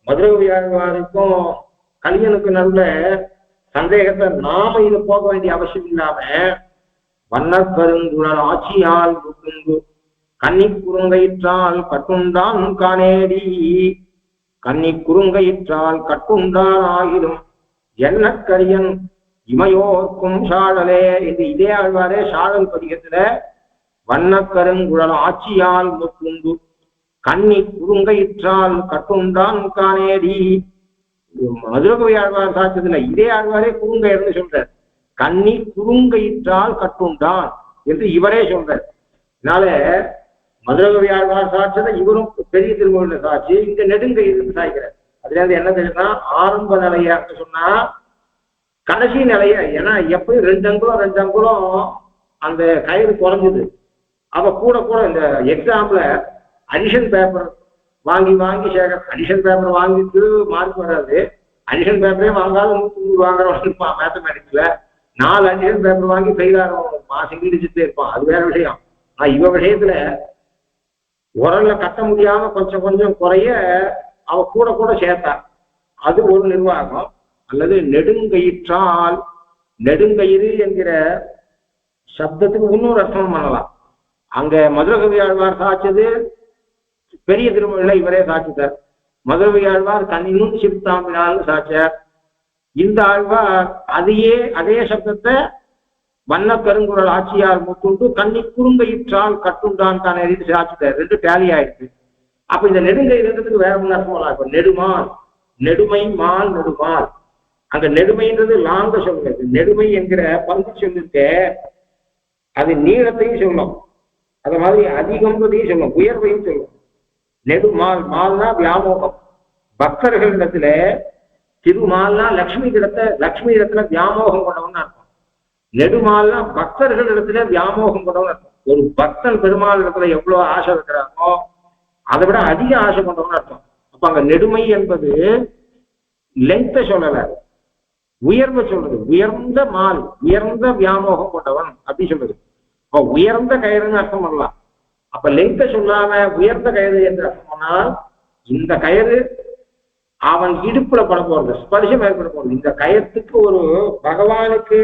மதுரை ஆழ்வாருக்கும் கலியனுக்கு நடுவுல சந்தேகத்தை நாம இதை போக வேண்டிய அவசியம் இல்லாம வண்ணக்கருங்குழல் ஆட்சியால் புகுந்து கன்னி குறுங்கயிற்றால் கட்டுண்டான் காணேடி கன்னி குறுங்கயிற்றால் கட்டுண்டான் ஆகிடும் என்ன கரியன் இமையோர்க்கும் சாழலே என்று இதே ஆழ்வாரே சாழல் பதிகத்துல வண்ணக்கருங்குழல் ஆட்சியால் முக்குண்டு கன்னி குறுங்கயிற்றால் கட்டுண்டான் காணேடி மதுரகவி ஆழ்வார் சாட்சத்துல இதே ஆழ்வாரே குறுங்கயிறுன்னு சொல்றார். கன்னி குறுங்கயிற்றால் கட்டுண்டான் என்று இவரே சொல்றார். அதனால மதுரகவி ஆழ்வார் சாட்சத்தை இவரும் பெரிய திருமொழியில சாட்சி, இங்க நெடுங்கயிறு சாய்க்கிறார். அதுல இருந்து என்ன தெரியுதுன்னா ஆரம்ப நிலையா சொன்னா கடைசி நிலைய, ஏன்னா எப்பயும் 2 அங்குலம் அந்த கயிறு குறைஞ்சது. அப்ப கூட கூட இந்த எக்ஸாம்ல அடிஷன் பேப்பர் வாங்கி அடிஷன் பேப்பர் வாங்கிட்டு மார்க் வராது. அடிஷன் பேப்பரே வாங்காத 100 வாங்குறவன் மேத்தமேட்டிக்ஸ்ல 4 அடிஷன் பேப்பர் வாங்கி ஃபெயில் ஆகிறவன் சிங்கிள் டிஜிட்டே இருப்பான். அது வேற விஷயம். ஆனா இவ விஷயத்துல உரல்ல கட்ட முடியாம கொஞ்சம் கொஞ்சம் குறைய அவ கூட கூட சேர்த்தா. அது ஒரு நிர்வாகம். அல்லது நெடுங்கயிற்றால், நெடுங்கயிறு என்கிற சப்தத்துக்கு இன்னொரு அர்த்தம் பண்ணலாம். அங்க மதுரகவி ஆழ்வார் சாட்சது பெரிய திருமொழியில இவரே சாட்சித்தார். மதுரகவி ஆழ்வார் கண்ணினும் சிறுத்தாம்பினால்னு சாட்சார். இந்த ஆழ்வார் அதே சப்தத்தை வண்ண கருங்குழல் ஆட்சியார் முத்துண்டு கன்னி குறுங்கயிற்றால் கட்டுண்டான் தான் எழுதி சாட்சித்தார். 2 டேலி ஆயிடுச்சு. அப்ப இந்த நெடுங்கயிறுன்றதுக்கு வேற ஒன்று அர்த்தம் இப்ப நெடுமால், நெடுமை மால் நெடுமால். அங்க நெடுமைன்றது லாங்க சொல்லுது. நெடுமை என்கிற பங்கு சொல்லிருக்க அது நீளத்தையும் சொல்லும், அது மாதிரி அதிகம்ன்றதையும் சொல்லும், உயர்வையும் சொல்லும். நெடுமால், மால்னா வியாமோகம். பக்தர்களிடத்துல திருமால்னா லக்ஷ்மி இடத்துல வியாமோகம் கொண்டவன் அர்த்தம். நெடுமால்னா பக்தர்கள் இடத்துல வியாமோகம் கொண்டவன் அர்த்தம். ஒரு பக்தன் பெருமாள் இடத்துல எவ்வளவு ஆசை வைக்கிறானோ அதை விட அதிக ஆசை கொண்டவன் அர்த்தம். அப்ப அங்க நெடுமை என்பது லெங்க்த சொல்லல, உயர்வை சொல்றது. உயர்ந்த மால், உயர்ந்த வியாமோகம் கொண்டவன் அப்படி சொல்றது. அப்ப உயர்ந்த கயிறுன்னு அர்த்தம் பண்ணலாம். அப்ப லெங்க்த சொல்லாம உயர்ந்த கயிறு என்று அர்த்தம் பண்ணால் இந்த கயிறு அவன் இடுப்புல பட போறது, ஸ்பர்ஷம் ஏற்பட போறது. இந்த கயத்துக்கு ஒரு பகவானுக்கு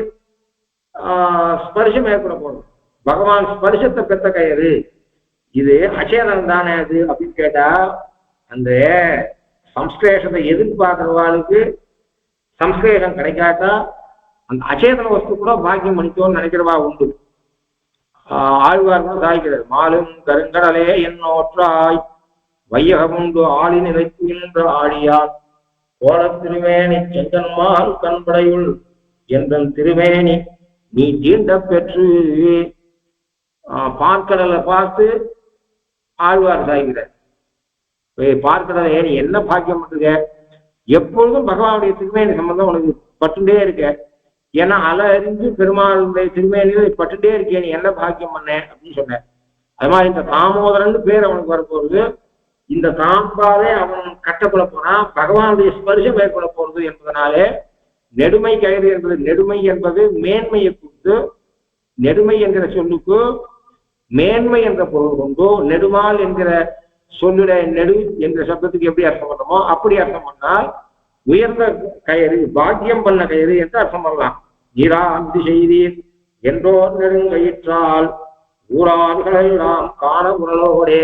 ஸ்பர்ஷம் ஏற்பட போறது. பகவான் ஸ்பர்ஷத்தை பெற்ற கயிறு இது. அச்சேதனம் தானே அது அப்படின்னு கேட்டா அந்த சம்ஸ்லேஷத்தை எதிர்பார்க்கிறவாளுக்கு சம்ஸ்லேஷம் கிடைக்காட்டா அந்த அச்சேதன வஸ்து கூட பாக்கியம் பண்ணித்தோன்னு நினைக்கிறவா உண்டு. ஆழ்வார் கூட சாய்க்கிறார். மாலும் கருங்கடலே என்னோற்றாய் வையகமுண்டு ஆளி நிலைக்கின்ற ஆழியால் கோல திருமேனி செங்கன்மால் கண்படையுள் என்ற திருமேனி நீ தீண்ட பெற்று. பார்க்கடலை பார்த்து ஆழ்வார் சாய்கிறார். பார்க்கடலை நீ என்ன பாக்கியம் பண்ணுங்க, எப்பொழுதும் பகவானுடைய திருமேனி சம்பந்தம் உனக்கு பட்டுட்டே இருக்க. ஏன்னா அலை அறிஞ்சு பெருமாளுடைய திருமேனியில் பட்டுட்டே இருக்கே, நீ என்ன பாக்கியம் பண்ண அப்படின்னு சொன்ன. அது மாதிரி இந்த தாமோதரன் பேர் அவனுக்கு வரப்போறது. இந்த தாம்பாலே அவன் கட்டப்பட போறான், பகவானுடைய ஸ்பர்ஷம் ஏற்பட போறது என்பதனாலே நெடுமை கயிறு என்பது, நெடுமை என்பது மேன்மையை கொடுத்து, நெடுமை என்கிற சொல்லுக்கு மேன்மை என்ற பொருள் கொண்டு நெடுமால் என்கிற சொல்லுடைய நெடு என்ற சப்தத்துக்கு எப்படி அர்த்தம் பண்ணமோ அப்படி அர்த்தம் பண்ணால் உயர்ந்த கயிறு, பாக்கியம் பண்ண கயிறு என்று அர்த்தம் பண்ணலாம். நீராந்தி செய்தீர் என்றோர் நெடுங்கயிற்றால் ஊரான்களெல்லாம் காண குரலோடே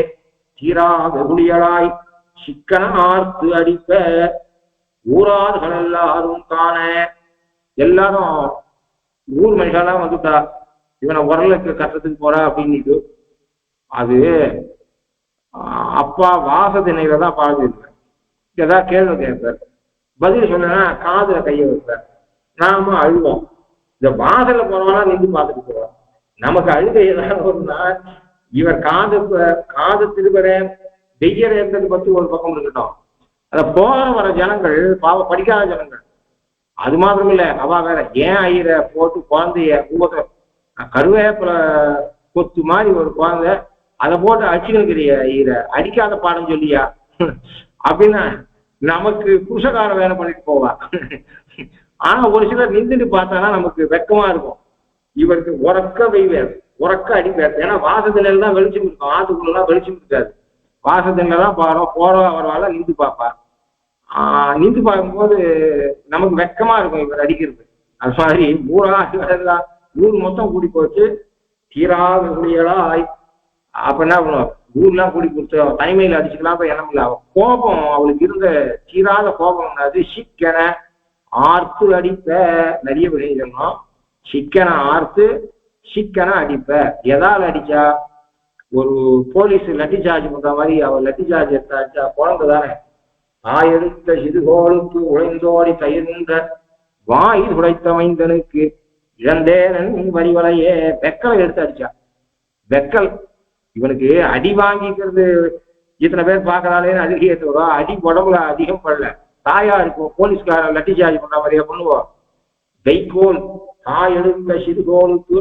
தீரா வெகுளியலாய் சிக்கன ஆர்த்து அடிப்ப. ஊரார்கள் எல்லாரும் காண, எல்லாரும் ஊர் மனுஷெல்லாம் வந்துட்டா இவனை உரலுக்கு கட்டத்துக்கு போறா அப்படின்னுட்டு அது அப்பா வாசத்தினையில தான் பாழ்ந்திருப்பேன். ஏதாவது கேள்வி கேட்பார், பதில் சொன்னா காதுல கையை வைப்பார். நாம அழுவோம். இந்த வாசல போறவனா நின்று பார்த்துட்டு போவார். நமக்கு அழுகை ஏதாவது ஒருனா இவர் காது திருவரேன் வெய்யற இருந்தது பத்தி ஒரு பக்கம் இருக்கட்டும். அதை போற வர ஜனங்கள் பாவ படிக்காத ஜனங்கள். அது மாத்திரம் இல்ல, அவ வேற ஏன் ஐயர போட்டு குழந்தைய கருவேப்பில கொத்து மாதிரி ஒரு குழந்தை அதை போட்டு அடிச்சுக்கிறிய ஐயர, அடிக்காத பாடம் சொல்லியா அப்படின்னா நமக்கு புருஷகாரம் வேலை பண்ணிட்டு போவா. ஆனா ஒரு சிலர் நின்றுட்டு பார்த்தானா நமக்கு வெக்கமா இருக்கும். இவருக்கு உறக்க வெய்வார், உறக்க அடிப்பார். ஏன்னா வாசத்துல தான் வெளிச்சம் இருக்கும், ஆத்துக்குள்ளலாம் வெளிச்சம் இருக்காது. வாசத்துல தான் போற அவரால் நின்று பார்ப்பார். நின்று பார்க்கும்போது நமக்கு வெக்கமா இருக்கும் இவர் அடிக்கிறது. அது மாதிரி ஊர் மொத்தம் கூடி போச்சு. தீராத குடிகளாய் அப்ப என்ன பண்ணுவோம், ஊர்லாம் கூடி கொடுத்து தனிமையில் அடிச்சுக்கலாம். அப்ப என்ன இல்லை, கோபம் அவளுக்கு இருந்த தீராத கோபம் அது. சிக்கன ஆர்த்து அடிப்ப, நிறைய விளைஞ்சோம். சிக்கன ஆர்த்து சிக்கன அடிப்ப. எதால் அடிச்சா, ஒரு போலீஸ் லட்டி சார்ஜ் பண்ற மாதிரி அவள் லட்டி சார்ஜ் எடுத்தாச்சா, குழந்தை தானே. தாயெடுத்த சிறுகோளுக்கு உழைந்தோடி தயிர்ந்த வாய் உடைத்தமைந்தனுக்கு இழந்தேனன் வரிவலையே. வெக்கலை எடுத்து அடிச்சா. வெக்கல் இவனுக்கு அடி வாங்கிக்கிறது இத்தனை பேர் பார்க்கறாளேன்னு அதிகத்தை வரும். அடி உடம்புல அதிகம் படல. தாயா இருக்கும் போலீஸ்கார லட்டி சார்ஜ் பண்ற மாதிரியா பண்ணுவோம். வைக்கோல், தாய் எடுத்த சிறுகோளுக்கு,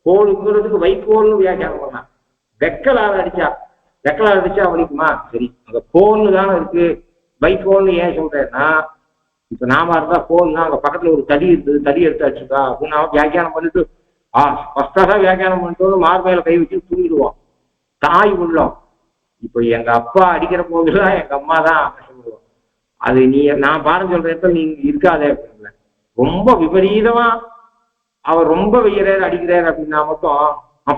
கோளுக்குறதுக்கு வைக்கோல்னு வியாக்கியானம் பண்ணான். வெக்கலால் அடிச்சா. வெக்கலால் அடிச்சா வலிக்குமா? சரி, அங்க கோல்னு தானே இருக்கு. வைக்கோல்னு ஏன் சொல்றேன்னா, இப்ப நாம இருந்தா கோல்னா அங்க பக்கத்துல ஒரு தடி இருக்குது, தடி எடுத்து அடிச்சுக்கா அப்படின்னு அவன் வியாக்கியானம் பண்ணிட்டு ஃபஸ்டாக வியாக்கியானம் பண்ணிட்டு மார்பையில கை வச்சு தூங்கிடுவோம். தாய் உள்ளம். இப்ப எங்க அப்பா அடிக்கிற போதுதான் எங்க அம்மா தான் சொல்லுவோம். அது நீ நான் பாடம் சொல்ற இடத்துல நீங்க இருக்காதே அப்படிங்கள. ரொம்ப விபரீதமா அவர் ரொம்ப வெய்யறாரு அடிக்கிறாரு அப்படின்னா மட்டும்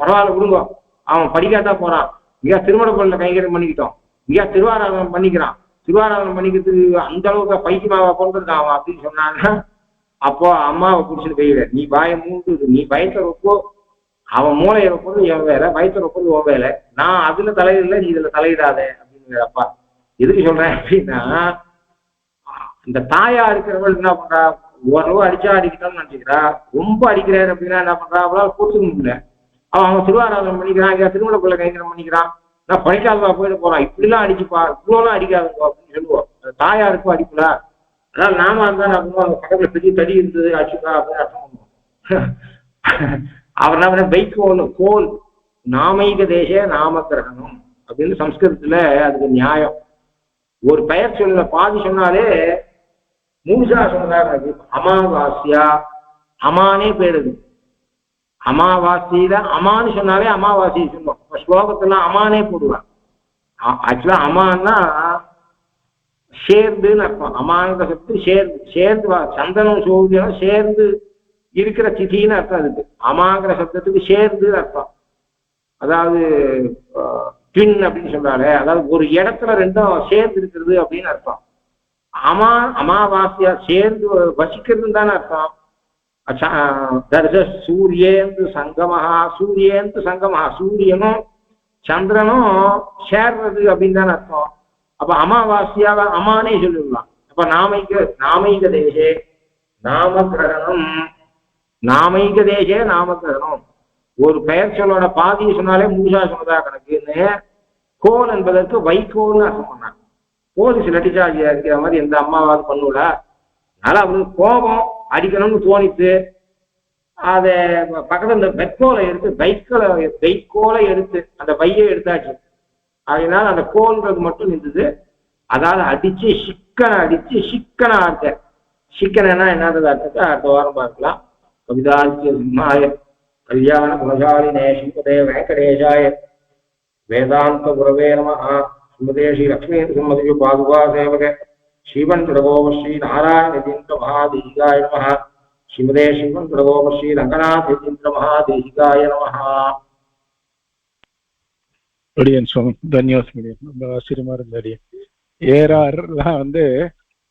பரவாயில்ல விடுங்க, அவன் படிக்காதா போறான். இங்கேயா திருமண பள்ளியில கைகரம் பண்ணிக்கிட்டோம், இங்கேயா திருவாராதனம் பண்ணிக்கிறான், திருவாராதனம் பண்ணிக்கிறதுக்கு அந்த அளவுக்கு பைத்தியமாவா கொண்டிருக்கான் அவன் அப்படின்னு சொன்னான்னா, அப்போ அம்மாவை பிடிச்சிட்டு போயிடு. நீ பய மூன்று, நீ பயத்தை ரொப்போ அவன் மூளையை ரொப்பது என் வேலை, பயத்தை ரொப்பது உன் வேலை. நான் அதுல தலையிடல, நீ இதுல தலையிடாத அப்படின்னு அப்பா. எதுக்கு சொல்றேன் அப்படின்னா, இந்த தாயா இருக்கிறவள் என்ன பண்றா, ஓரளவு அடிச்சா அடிக்கணும்னு நினைச்சுக்கிறா. ரொம்ப அடிக்கிறாரு அப்படின்னா என்ன பண்றா, அவளால் கூத்துக்க முடியல. அவன் திருவாராதனம் பண்ணிக்கிறான், இங்கே திருமண பிள்ளை கைங்கரம் பண்ணிக்கிறான். நான் படிக்காதவா போயிட்டு போறான், இப்படிலாம் அடிச்சுப்பா, இவ்வளோலாம் அடிக்காதுப்பா அப்படின்னு சொல்லுவோம். தாயாருக்கும் அடிக்கல. அதனால நாம இருந்தா நான் பண்ணுவோம், அந்த பக்கத்துல பெரிய தடி இருந்தது அடிச்சுக்கா அப்படின்னு அர்த்தம் பண்ணுவோம். அவர் என்ன பண்ண, வைக்கோல் கோல் நாமைக தேச நாமகிரகணம் அப்படின்னு சம்ஸ்கிருதத்துல அதுக்கு நியாயம். ஒரு பெயர் சொல்ல பாதி சொன்னாலே மூசா சொன்னார். அது அமாவாசியா, அமானே பேருது. அமாவாசையில அமான்னு சொன்னாலே அமாவாசையை சொல்லுவோம். இப்ப ஸ்லோகத்துல அமானே போடுவான். ஆக்சுவலா அமான்னா சேர்ந்துன்னு அர்த்தம். அமாங்கிற சத்து சேர்ந்து, சேர்ந்து சந்தனம் சூரியனும் சேர்ந்து இருக்கிற திதின்னு அர்த்தம் அதுக்கு. அமாங்கிற சப்தத்துக்கு சேர்ந்து அர்த்தம். அதாவது ட்வின் அப்படின்னு சொல்றாரு, அதாவது ஒரு இடத்துல ரெண்டும் சேர்ந்து இருக்கிறது அப்படின்னு அர்த்தம். அமாவாசையா சேர்ந்து வசிக்கிறதுன்னு தானே அர்த்தம். சூரியேந்து சங்கமஹா, சூரியேந்து சங்கமஹா, சூரியனும் சந்திரனும் சேர்றது அப்படின்னு தானே அர்த்தம். அப்ப அமாவாசையாவ அமானே சொல்லிடலாம். அப்ப நாமைக தேசே நாமகிரகணம், நாமைக தேசே நாமகிரகணம். ஒரு பெயர் சொல்லோட பாதியை சொன்னாலே மூசா சொன்னதா கணக்குன்னு. கோல் என்பதற்கு வைக்கோல்னு அர்த்தம் பண்ணாங்க. போலீஸ் லட்டிச்சார்ஜியா இருக்கிற மாதிரி எந்த அம்மாவாவது பண்ணுவிட. அதனால அவனுக்கு கோபம் அடிக்கணும்னு தோணித்து அதை பக்கத்துல இந்த வெக்கோலை எடுத்து வைக்கோலை எடுத்து அந்த வையை எடுத்தாச்சு. அதனால அந்த கோல்ன்றது மட்டும் இருந்தது. அதாவது அடிச்சு சிக்கன அர்த்த. சிக்கனா என்னன்றது அர்த்தத்தை அடுத்த வாரம் பார்க்கலாம். கவிதாச்சிய சிம்மாய கல்யாண குணசாலினே ஸ்ரீமதே வெங்கடேஷாய வேதாந்த குரவே நமஹ. ஸ்ரீமதே ஸ்ரீ லக்ஷ்மீ சிம்மதி பாதுகா சேவக ஸ்ரீவன் பிரகோப ஸ்ரீ நாராயண யதீந்திர மகாதேசிகாய நமஹ. ஸ்ரீமதே ஸ்ரீவன் பிரகோப ஸ்ரீ ரங்கநாத யதீந்திர மகாதேசிகாய நமஹ. தன்யோஸ்மி ரொம்ப ஆச்சரியமா இருந்தாரு. ஏறார்லாம்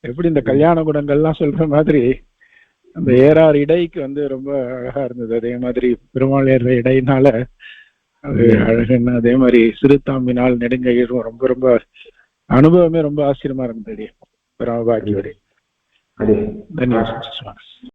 எப்படி இந்த கல்யாண குணங்கள்லாம் சொல்ற மாதிரி அந்த ஏறார் இடைக்கு ரொம்ப அழகா இருந்தது. அதே மாதிரி பெருமாள் ஏற இடையினால அது அழகுன்னு, அதே மாதிரி சிறுதாம்பினால் நெடுங்கையும் ரொம்ப ரொம்ப அனுபவமே ரொம்ப ஆச்சரியமா இருந்தது. பரமபாகியோட தன்யோஸ்மி.